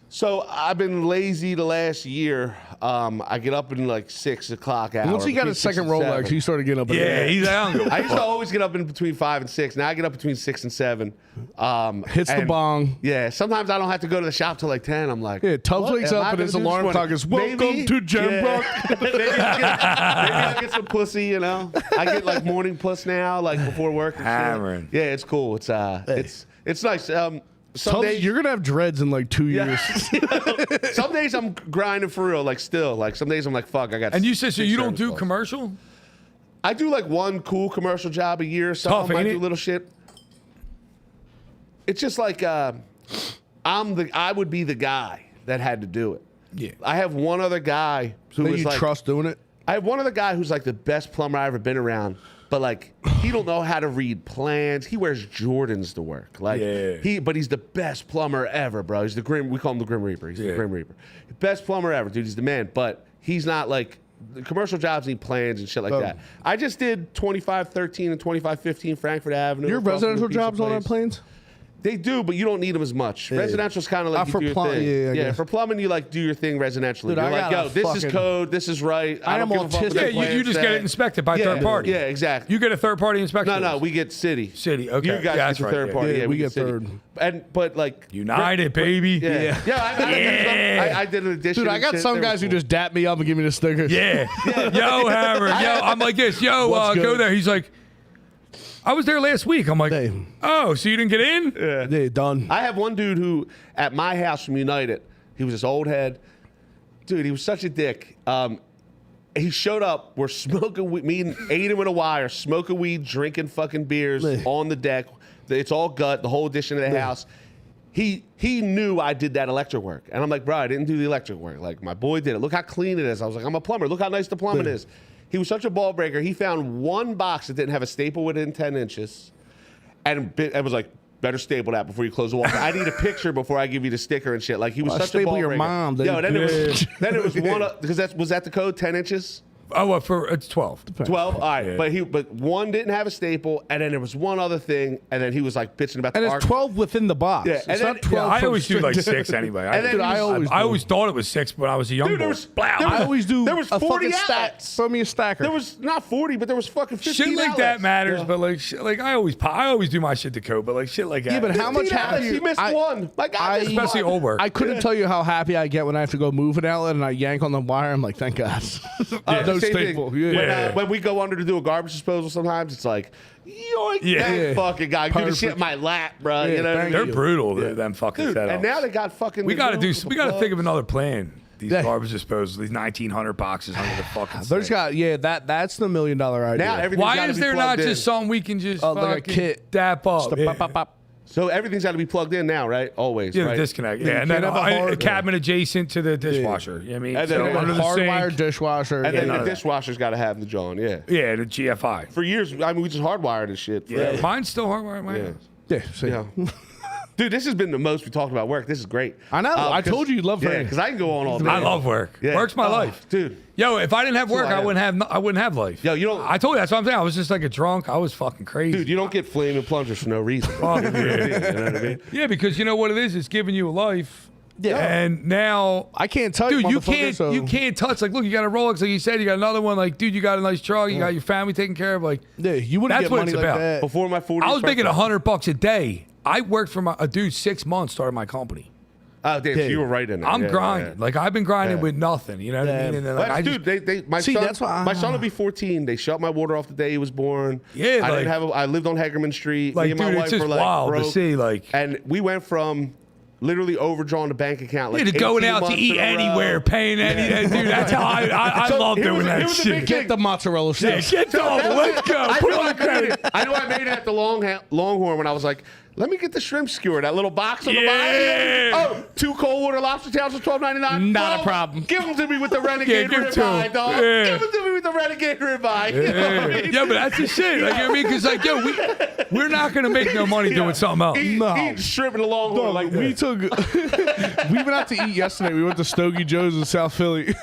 So I've been lazy the last year. I get up in like 6 o'clock hour. Once he got between his 6 second and Rolex, 7. he started getting up. in the Yeah, air. he's out. I used to always get up in between 5 and 6. Now I get up between 6 and 7. Hits the and, bong. Yeah, sometimes I don't have to go to the shop till like 10. I'm like, Yeah, Tubbs what wakes am up I and his gonna do alarm this clock morning? is, "Welcome to Jamrock." Maybe I'll get some pussy, you know. I get like morning puss now, like before work. And shit. Hammering. Yeah, it's cool. It's nice. some days You're gonna have dreads in like 2 years. some days I'm grinding for real, like still. Like some days I'm like, fuck, I got. And you said so you don't do calls. commercial? I do like one cool commercial job a year or something. Tough, I ain't do it? little shit. It's just like I would be the guy that had to do it. Yeah. I have one other guy who That was you like, trust doing it? I have one other guy who's like the best plumber I ever been around, but like he don't know how to read plans. He wears Jordans to work. Like but he's the best plumber ever, bro. He's the Grim. We call him the Grim Reaper. He's the Grim Reaper. Best plumber ever, dude. He's the man. But he's not like the commercial jobs need plans and shit like that. I just did 2513 and 2515 Frankfurt Avenue. Your residential jobs don't have planes? They do, but you don't need them as much. Residential's kind of like you for do your plumbing, thing. yeah, I guess. For plumbing, you like do your thing residentially. Dude, You're I like, got yo, a this is fucking- code, this is right. I am don't give a fuck what autistic. the Yeah, you plans just get say. it inspected by third party. Yeah, exactly. You get a third party inspection. No, we get city. City, okay. You guys Yeah, get that's the right, third yeah. party. Yeah, Yeah, we get city. third. But like United, baby. Yeah, I did an addition. Dude, I and got shit. some They guys were who cool. just dap me up and give me the stickers. Yeah. Yo, Hammer. Yo, I'm like this. Yo, What's go good? there. He's like, I was there last week. I'm like, Hey. oh, so you didn't get in? Yeah, done. I have one dude who, at my house from United, he was this old head. Dude, he was such a dick. He showed up. We're smoking weed. Me and Aiden with a wire, smoking weed, drinking fucking beers on the deck. It's all gut, the whole addition of the house. He knew I did that electric work. And I'm like, bro, I didn't do the electric work. Like, my boy did it. Look how clean it is. I was like, I'm a plumber. Look how nice the plumbing is. He was such a ball breaker. He found one box that didn't have a staple within 10 inches. And it was like, better staple that before you close the wall. I need a picture before I give you the sticker and shit. Like, he was Well, such a staple ball your breaker. mom, dude. Yo, then it was one, because was that the code, 10 inches? Oh, well, it's 12. 12? All right. Yeah. But one didn't have a staple, and then there was one other thing, and then he was like bitching about And the it's arc. 12 within the box. Yeah, It's and not then- 12 I from always do like strict- 6 anyway. And then Dude, I always I do. always thought it was 6 when I was a young Dude, boy. there was, Blow. there I always do There was a 40 fucking stack. outlets. Throw me a stacker. There was not 40, but there was fucking 15 Shit like outlets. that matters, but like, like I always do my shit to code, but like shit like that. Yeah, but how much 15 outlets, happier? you missed one. My God, I- missed especially one. old work. I couldn't tell you how happy I get when I have to go move an outlet and I yank on the wire. I'm like, thank God. No Same thing. staple. When we go under to do a garbage disposal, sometimes it's like, yoink, Yeah. that Yeah. fucking guy. Give me Perfect. shit in my lap, bro. Yeah, you know what I thank mean? They're brutal. Them fucking Dude, setups. and now they got fucking. we got to the we got to think of another plan. These Yeah. garbage disposals, these 1,900 boxes under the fucking. There's sink. that's the $1 million idea. Now everything's Why gotta is be there not plugged in. just something we can just like a fucking kit. dap up? Just a Yeah. pop, pop, pop. So everything's got to be plugged in now, right? Always. Yeah, right? the disconnect. you Yeah, and then can't have a a hard- cabinet adjacent to the dishwasher. You know what I mean? And then So a under the Hardwired sink. dishwasher. And yeah. then none the of that. dishwasher's got to have the John. Yeah. Yeah, the GFI. For years, I mean, we just hardwired and shit. Yeah, forever. mine's still hardwired. Mine. Yeah. Yeah, see. Yeah. Dude, this has been the most we talked about work. This is great. I know. I told you you'd love Yeah, Fran. because I can go on all day. I love work. Yeah. Work's my Oh, life, dude. Yo, if I didn't have work, all I I wouldn't have life. Yo, you don't- I told you that's what I'm saying. I was just like a drunk. I was fucking crazy. Dude, you don't get flaming plungers for no reason. Fuck, You know what I mean? yeah, because you know what it is. It's giving you a life. Yeah. And now, I can't tell dude, you motherfucker, can't touch. Like, look, you got a Rolex, like you said. You got another one. Like, dude, you got a nice truck. You got your family taken care of. Like, Yeah, you wouldn't That's get what money it's like about. that. Before my 40th I was making birthday. $100 a day. I worked for a dude 6 months, started my company. Oh, damn, so you were right in there. I'm Yeah, grinding. yeah. Like, I've been grinding Yeah. with nothing. You know what I mean? And then, like, Well, I just, dude, my See, son, that's why- my son will be 14. They shut my water off the day he was born. Yeah, I like- didn't have. I lived on Hagerman Street. like, Me and my dude, wife it's just were like wild broke. to see. Like, And we went from literally overdrawn the bank account. Like to going 18 out to months eat in a row. anywhere, paying any, dude. That's how I So love here doing was- here that was the shit. big Get the mozzarella Yeah, sticks. get So on, that was let's it. go. I Put knew on I the made credit. it. I knew I made it at the Longhorn when I was like, let me get the shrimp skewer, that little box on the Yeah. bottom. Oh, 2 cold water lobster tails for $12.99. Not a problem. Give them to me with the renegade give it to 'em. ribeye, dog. Yeah. Give them to me with the renegade ribeye. You know what I mean? Yeah, but that's the shit. Like, you know what I mean? Because, like, yo, we're not going to make no money doing something else. Eat shrimp in the Longhorn. Like we took, we went out to eat yesterday. We went to Stogie Joe's in South Philly,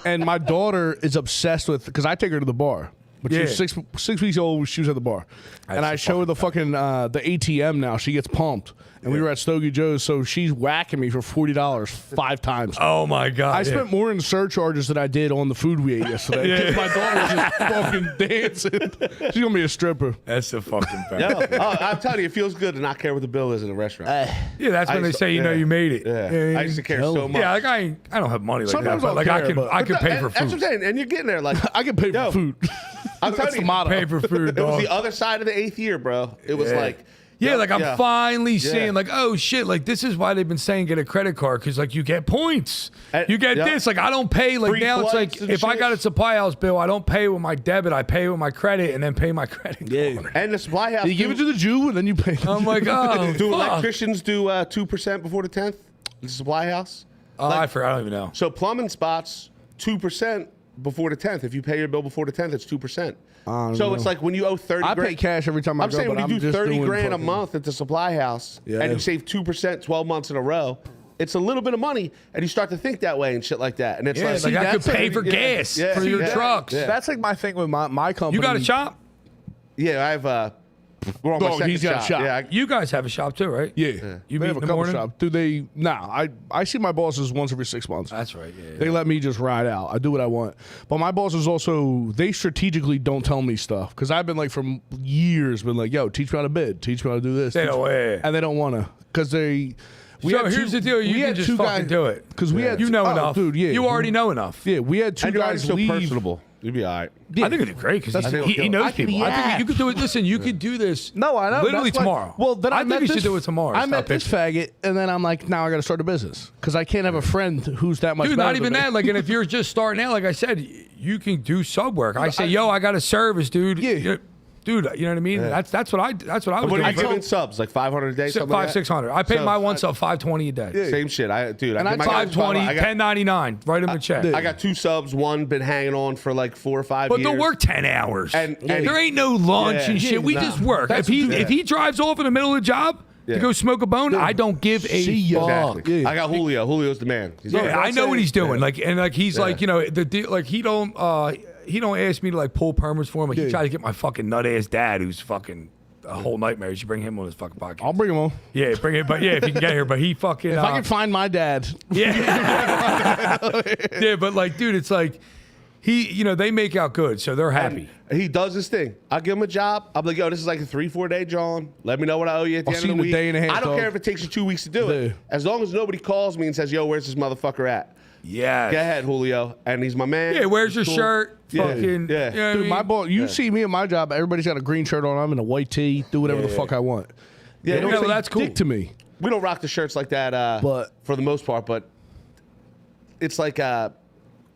and my daughter is obsessed with because I take her to the bar. But Yeah. she's 6 weeks old. She was at the bar, and I show her the fucking the ATM now. She gets pumped, and we were at Stogie Joe's, so she's whacking me for $40 5 times. Oh, my God. I spent more in surcharges than I did on the food we ate yesterday. Yeah. Because my daughter was just fucking dancing. She's gonna be a stripper. That's the fucking fact. Yeah. Oh, I'm telling you, it feels good to not care what the bill is in a restaurant. Yeah, that's when I they used say, to- you know, yeah. you made it. Yeah. You know, I used to care so much. Yeah, like I don't have money like Sometimes that, but I'll like care, but- I can pay for That's what I'm food. saying. And you're getting there. Like, I can pay for Yo, food. I'm That's telling the you, motto. Pay for food, it was dog. the other side of the 8th year, bro. It was Yeah. like, Yeah, like I'm Yeah. finally seeing, like, oh shit, like this is why they've been saying get a credit card, because like you get points, you get this. Like I don't pay. Like Free now it's flights like and if I shit. got a supply house bill, I don't pay with my debit, I pay with my credit, and then pay my credit card. And the supply house. You give it to the Jew and then you pay. I'm like, oh, Do fuck. electricians do 2% before the 10th? The supply house. I forgot. I don't even know. So plumbing spots 2% before the 10th. If you pay your bill before the 10th, it's 2%. So it's like when you owe 30 I grand. pay cash every time I I'm go. saying but when you I'm do just 30 doing grand a fucking- month at the supply house Yeah. and you save 2% 12 months in a row, it's a little bit of money, and you start to think that way and shit like that. And it's Yeah, like, like I could that's pay a- for gas yeah, for your yeah, trucks. yeah. That's like my thing with my company. You got a shop? yeah, I have we're on my Oh, second he's got a shop. Yeah, You guys have a shop too, right? Yeah, You they meet have in a the couple morning? shops. Do they? Nah, I see my bosses once every 6 months. That's right. Yeah. They let me just ride out. I do what I want. But my bosses also, they strategically don't tell me stuff. Because I've been like, for years, been like, yo, teach me how to bid. Teach me how to do this. They teach don't, me- yeah. And they don't want to. Because they... So here's the deal. You we can had just two fucking guys- do it. Because we had... You know oh, enough. Dude, yeah. You already know enough. Yeah, we had two and you're guys so leave. personable. You'd be all right. I think it'd be great because think he it'll knows I can people. I think yap. you could do it. Listen, you could do this. No, I know. Literally That's why- tomorrow. Well, then I think met we this, should do it tomorrow. I Stop met this pitching. faggot, and then I'm like, now I got to start a business. Because I can't have a friend who's that much Dude, better not even than me. that. Like, and if you're just starting out, like I said, you can do sub work. I say, yo, I got a service, dude. Yeah. Dude, you know what I mean? That's what I was What are doing. you giving subs? Like 500 a day? Something like that? 600. I paid So, my one sub $520 a day. Same shit. Dude, And I I give my guys 520, I got, 1099. Write him a check. I got 2 subs. One been hanging on for like 4 or 5 But years. they'll work 10 hours. And- there ain't no lunch Yeah. and shit. We Nah. just work. That's If he drives off in the middle of the job to go smoke a bone, I don't give a See ya. fuck. Exactly. Yeah. I got Julio. Julio's the man. He's Yeah, the I know what he's doing. Yeah. Like, and like he's like, you know, the deal. Like he don't ask me to like pull permits for him. Like he Yeah. tries to get my fucking nut ass dad, who's fucking a whole nightmare. You should bring him on his fucking podcast. I'll bring him on. Yeah, bring it. But yeah, if you can get here. But he fucking. If I can find my dad. yeah. Yeah, but like, dude, it's like you know, they make out good, so they're happy. And he does his thing. I'll give him a job. I'm like, yo, this is like a 3-4 day, John. Let me know what I owe you at the I'll end see of you the in a week. day and a half, I don't dog. care if it takes you 2 weeks to do it. Yeah. As long as nobody calls me and says, yo, where's this motherfucker at? Yeah. Go ahead, Julio. And he's my man. Yeah, where's your Cool. shirt? Yeah. Fucking. Yeah. You know what I Dude, mean? my boss, you see me in my job, everybody's got a green shirt on. I'm in a white tee. Do whatever the fuck I want. Yeah, They don't well, say that's cool. dick to me. We don't rock the shirts like that But- for the most part, but it's like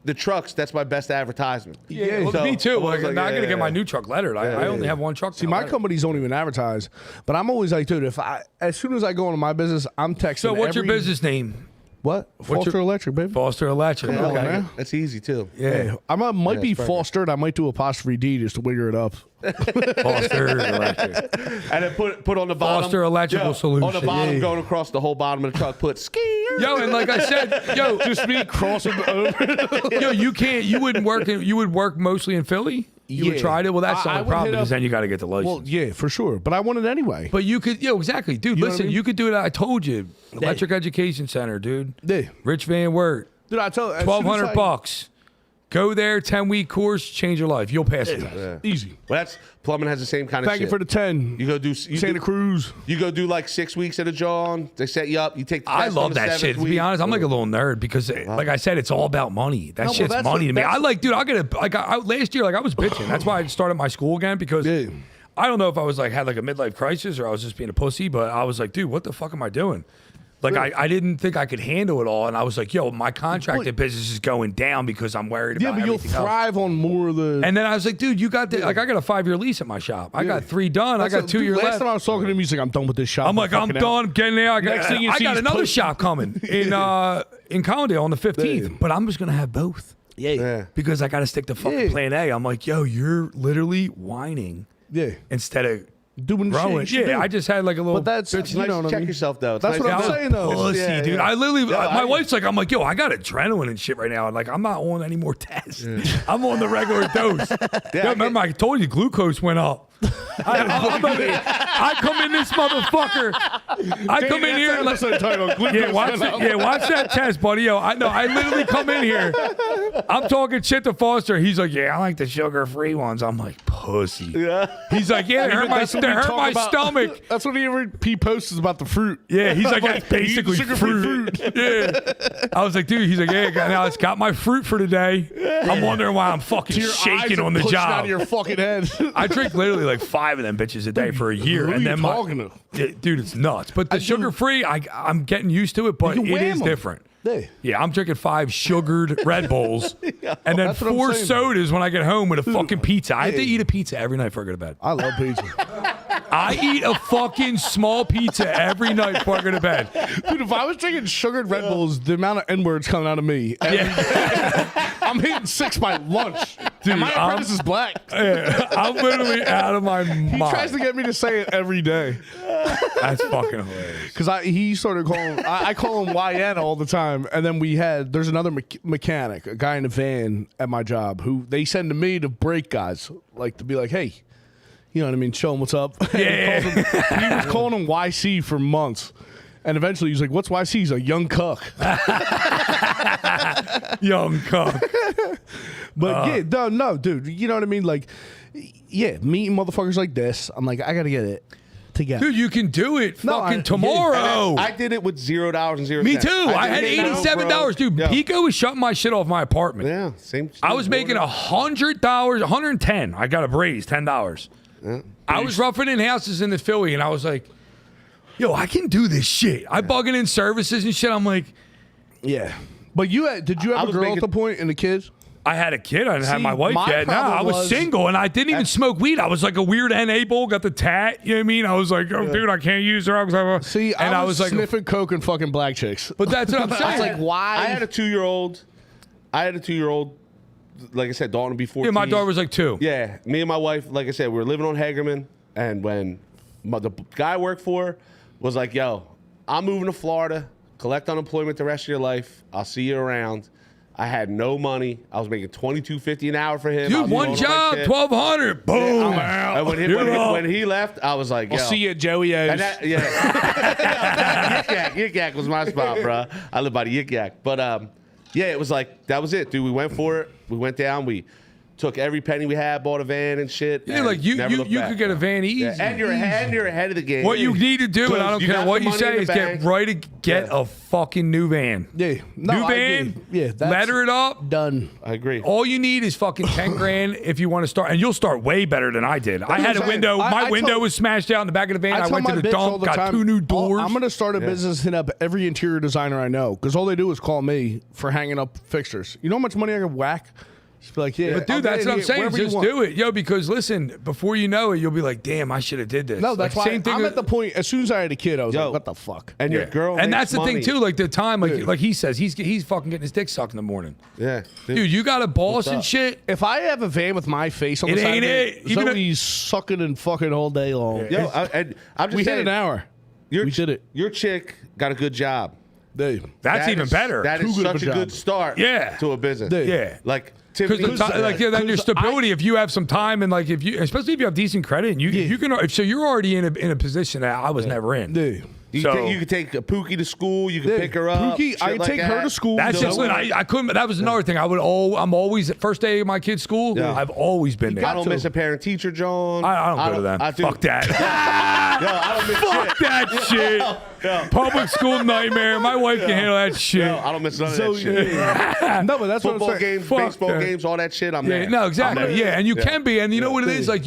the trucks, that's my best advertisement. Yeah, well, So, me too. I was Like, like, now I gotta yeah, get my yeah. new truck lettered. I only have one truck. See, now my lettered. companies don't even advertise. But I'm always like, dude, as soon as I go into my business, I'm texting. So what's your every- business name? What? Foster Electric, baby. Foster Electric. Yeah, on, Okay. man. That's easy too. Yeah. Might be it's perfect. fostered. I might do apostrophe D just to wigger it up. Foster Electric. And then put on the bottom. Foster Electrical On the Solution. bottom, Yeah. going across the whole bottom of the truck, put ski. Yo, and like I said, yo, Just me crossing over. yo, you wouldn't work. You would work mostly in Philly. You would Yeah. try to. Well, that's the I only would problem hit because up- then you got to get the license. Well, yeah, for sure. But I want it anyway. But you could, exactly, dude. know what I Listen, mean? you could do it. I told you, Electric Education Center, dude. Yeah. Rich Van Wert, Dude, I tell you, $1,200. Go there, 10-week course, change your life. You'll pass it. Easy. Well, that's plumbing has the same kind of Thank shit. you for the 10. You go do Santa Cruz. You go do like 6 weeks at a John. They set you up. You take. The I test on love the that 7th shit. To be week. honest, I'm like a little nerd because, like I said, it's all about money. That well, shit's that's money the- to me. that's- I like, dude. I get like last year, like I was bitching. That's why I started my school again because Yeah. I don't know if I was like had like a midlife crisis or I was just being a pussy, but I was like, dude, what the fuck am I doing? Like I didn't think I could handle it all, and I was like, yo, my contracted business is going down because I'm worried about Yeah, but you'll everything else. thrive on more of the. And then I was like, dude, you got the, like I got a 5-year lease at my shop. I got 3 done. I got 2 years Last left. time I was talking to him, he's like, I'm done with this shop. I'm like, I'm fucking out." done. I'm getting there. I got, Next thing you I see got is another push- shop coming in Collindale on the 15th, Yeah. but I'm just gonna have both Yeah. because I got to stick to fucking Yeah. Plan A. I'm like, yo, you're literally whining Yeah. instead of Doing growing. shit. Yeah, I just had like a little. But that's, It's you nice know to what I check mean? yourself though. It's That's nice what I'm to- saying, though. Pussy, Yeah, dude. yeah. I literally, Yeah, my I- wife's like, I'm like, yo, I got adrenaline and shit right now. And like, I'm not on any more tests. I'm on the regular dose. Yeah, Yo, remember, I told you glucose went up. I come in this motherfucker. I come in here. Like, watch that test, buddy. Yo, I literally come in here. I'm talking shit to Foster. He's like, yeah, I like the sugar-free ones. I'm like, pussy. Yeah. He's like, yeah, it hurt my stomach. That's what he posts about the fruit. Yeah, he's like, that's basically fruit. Yeah. I was like, dude, he's like, yeah, now it's got my fruit for today. I'm wondering why I'm fucking shaking on the job. Out of your fucking head. I drink literally like 5 of them bitches a day for a year. Who and are then you talking to? Dude, it's nuts. But the sugar-free, I'm getting used to it, but it is different. Yeah, I'm drinking 5 sugared Red Bulls and then 4 sodas when I get home with a fucking pizza. I have to eat a pizza every night before I go to bed. I love pizza. I eat a fucking small pizza every night before I go to bed. Dude, if I was drinking sugared Red Bulls, the amount of N-words coming out of me. I'm hitting 6 by lunch. Dude, my apprentice is black. I'm literally out of my mind. He tries to get me to say it every day. That's fucking hilarious. Because he started calling, I call him YN all the time. And then there's another mechanic, a guy in a van at my job, who they send to me to break guys, like to be like, hey, you know what I mean, show him what's up. Yeah. He was calling him YC for months. And eventually he's like, what's YC? He's like, young cuck. Young cuck. But no, dude, you know what I mean? Like, yeah, meeting motherfuckers like this, I'm like, I got to get it together. Dude, you can do it tomorrow. I did it with $0 and 0 Me cents. too. I had $87. Dude, Pico was shutting my shit off my apartment. Yeah, same. I was making $100, $110. I got a raise, $10. Yeah. I was roughing in houses in the Philly, and I was like, yo, I can do this shit. I bugging in services and shit. I'm like, yeah. But did you have a girl at the point and the kids? I had a kid. I didn't have my wife yet. No, I was single, and I didn't even smoke weed. I was like a weird NA bull, got the tat. You know what I mean? I was like, oh, dude, I can't use drugs. See, and I was like sniffing coke and fucking black chicks. But that's what I'm saying. I was like, why? I had a 2-year-old. Like I said, Dalton would be 14. Yeah, my daughter was like 2. Yeah, me and my wife, like I said, we were living on Hagerman, and when the guy I worked for was like, yo, I'm moving to Florida, collect unemployment the rest of your life. I'll see you around. I had no money. I was making $22.50 an hour for him. Dude, one job, $1,200. Boom. And when he left, I was like, yo. I'll see you at Joey O's. Yik Yak was my spot, bro. I live by the Yik Yak. But, yeah, it was like, that was it, dude. We went for it. We went down. We took every penny we had, bought a van and shit. Yeah, like you could get a van easy. Yeah, and you're ahead of the game. What you need to do, and I don't care what you say, is get a fucking new van. Yeah. No, new van. Yeah. Letter it up. Done. I agree. All you need is fucking 10 grand if you want to start, and you'll start way better than I did. I had a window. My window was smashed out in the back of the van. I went to the dump, got 2 new doors. I'm gonna start a business, hit up every interior designer I know, because all they do is call me for hanging up fixtures. You know how much money I can whack? Just be like, yeah, but dude, that's what I'm saying. Just do it, yo. Because listen, before you know it, you'll be like, damn, I should have did this. No, that's why I'm at the point. As soon as I had a kid, I was like, what the fuck? And your girl, and that's the thing too. Like the time, like he says, he's fucking getting his dick sucked in the morning. Yeah, dude, you got a boss and shit. If I have a van with my face on the side, Zoe's sucking and fucking all day long. Yo, I'm just we hit an hour. We did it. Your chick got a good job. Dude, that's even better. That is such a good start. Yeah. To a business. Yeah, like. Because then your stability, if you have some time and like especially if you have decent credit, and you can. So you're already in a position that I was never in. Dude. You could take a Pookie to school. You could pick her up. Pookie, I could take her to school. That's just I couldn't. That was another thing. I'm always at first day of my kid's school. Yeah. I've always been there. I don't miss a parent teacher, John. I don't go to them. Fuck that. I don't miss Fuck that shit. Public school nightmare. My wife can handle that shit. I don't miss none of that shit. No, but that's football what I'm saying. Games, baseball games, all that shit. I'm there. No, exactly. Yeah, and you can be, and you know what it is. Like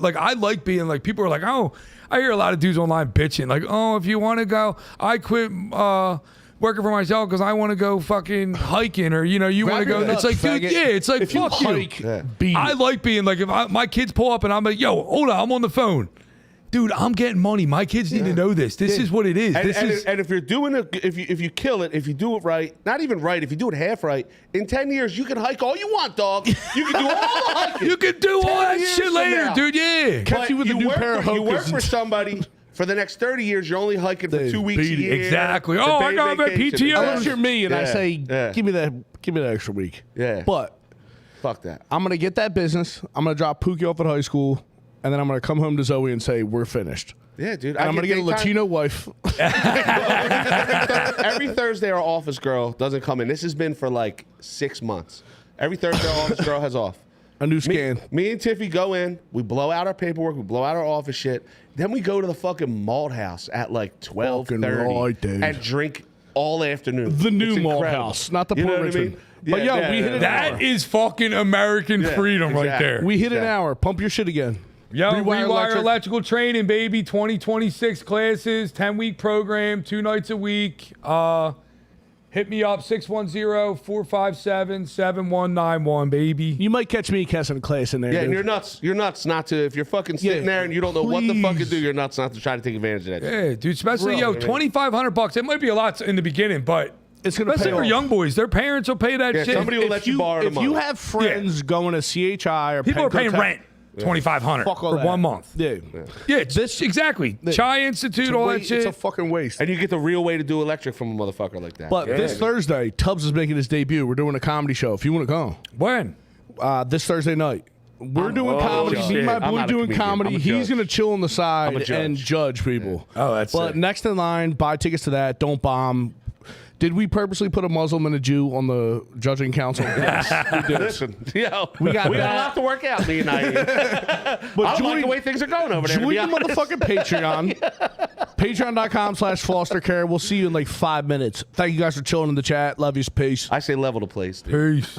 like I like being like people are like, oh. I hear a lot of dudes online bitching like, oh, if you want to go, I quit working for myself because I want to go fucking hiking, or you want to go. It's like, dude, it's like, if fuck you hike, I like being like, if my kids pull up and I'm like, yo, hold on, I'm on the phone. Dude, I'm getting money. My kids need to know this. This is what it is. And if you're doing it, if you kill it, if you do it right, not even right, if you do it half right, in 10 years you can hike all you want, dog. You can do all the hiking. You can do all that shit later, dude. Yeah. Catch you with a new pair of You work for somebody. For the next 30 years, you're only hiking for 2 weeks a year. Exactly. Oh, I got that PTO. Unless you're me and I say, give me that extra week. Yeah. But fuck that. I'm gonna get that business. I'm gonna drop Pookie off at high school. And then I'm going to come home to Zoe and say, we're finished. Yeah, dude. And I'm going to get a Latino wife. Every Thursday, our office girl doesn't come in. This has been for like 6 months. Every Thursday, our office girl has off. A new scan. Me and Tiffy go in. We blow out our paperwork. We blow out our office shit. Then we go to the fucking malt house at like 12:30 right, dude. and drink all afternoon. The new It's malt incredible. house, not the You know Port what I Richmond. mean? But yeah, we hit it. That is fucking American freedom right exactly. there. We hit an hour. Pump your shit again. Yo, Rewire Rewire Electrical Training, baby. 2026 classes, 10-week program, 2 nights a week. Hit me up, 610-457-7191, baby. You might catch me catching a class in there. Yeah, dude. and you're nuts not to, if you're fucking sitting there and you don't know what the fuck to do, you're nuts not to try to take advantage of that. Yeah, dude, especially, Bro, $2,500. It might be a lot in the beginning, but It's gonna especially pay for off. young boys, their parents will pay that Yeah, shit. somebody will If let you borrow the if money. you have friends going to CHI or People are paying Penco rent. $2,500 Fuck all for that. 1 month. Yeah. Yeah, this exactly. Chai Institute, all that It's shit. a fucking waste. And you get the real way to do electric from a motherfucker like that. But this Thursday, Tubbs is making his debut. We're doing a comedy show. If you want to go, When? this Thursday night. We're doing comedy. shit. Me and my I'm boy not a doing comedian. comedy. I'm a He's judge. gonna chill on the I'm a side judge. and judge people. Oh, that's But sick. next in line, buy tickets to that. Don't bomb. Did we purposely put a Muslim and a Jew on the judging council? Yes, we did. Listen, yo, We got a that. lot to work out, me and I. But I don't like the way things are going over there. to Join be the honest. motherfucking Patreon. Patreon.com/fostercare. We'll see you in like 5 minutes. Thank you guys for chilling in the chat. Love you. Peace. I say level the place, dude. Peace.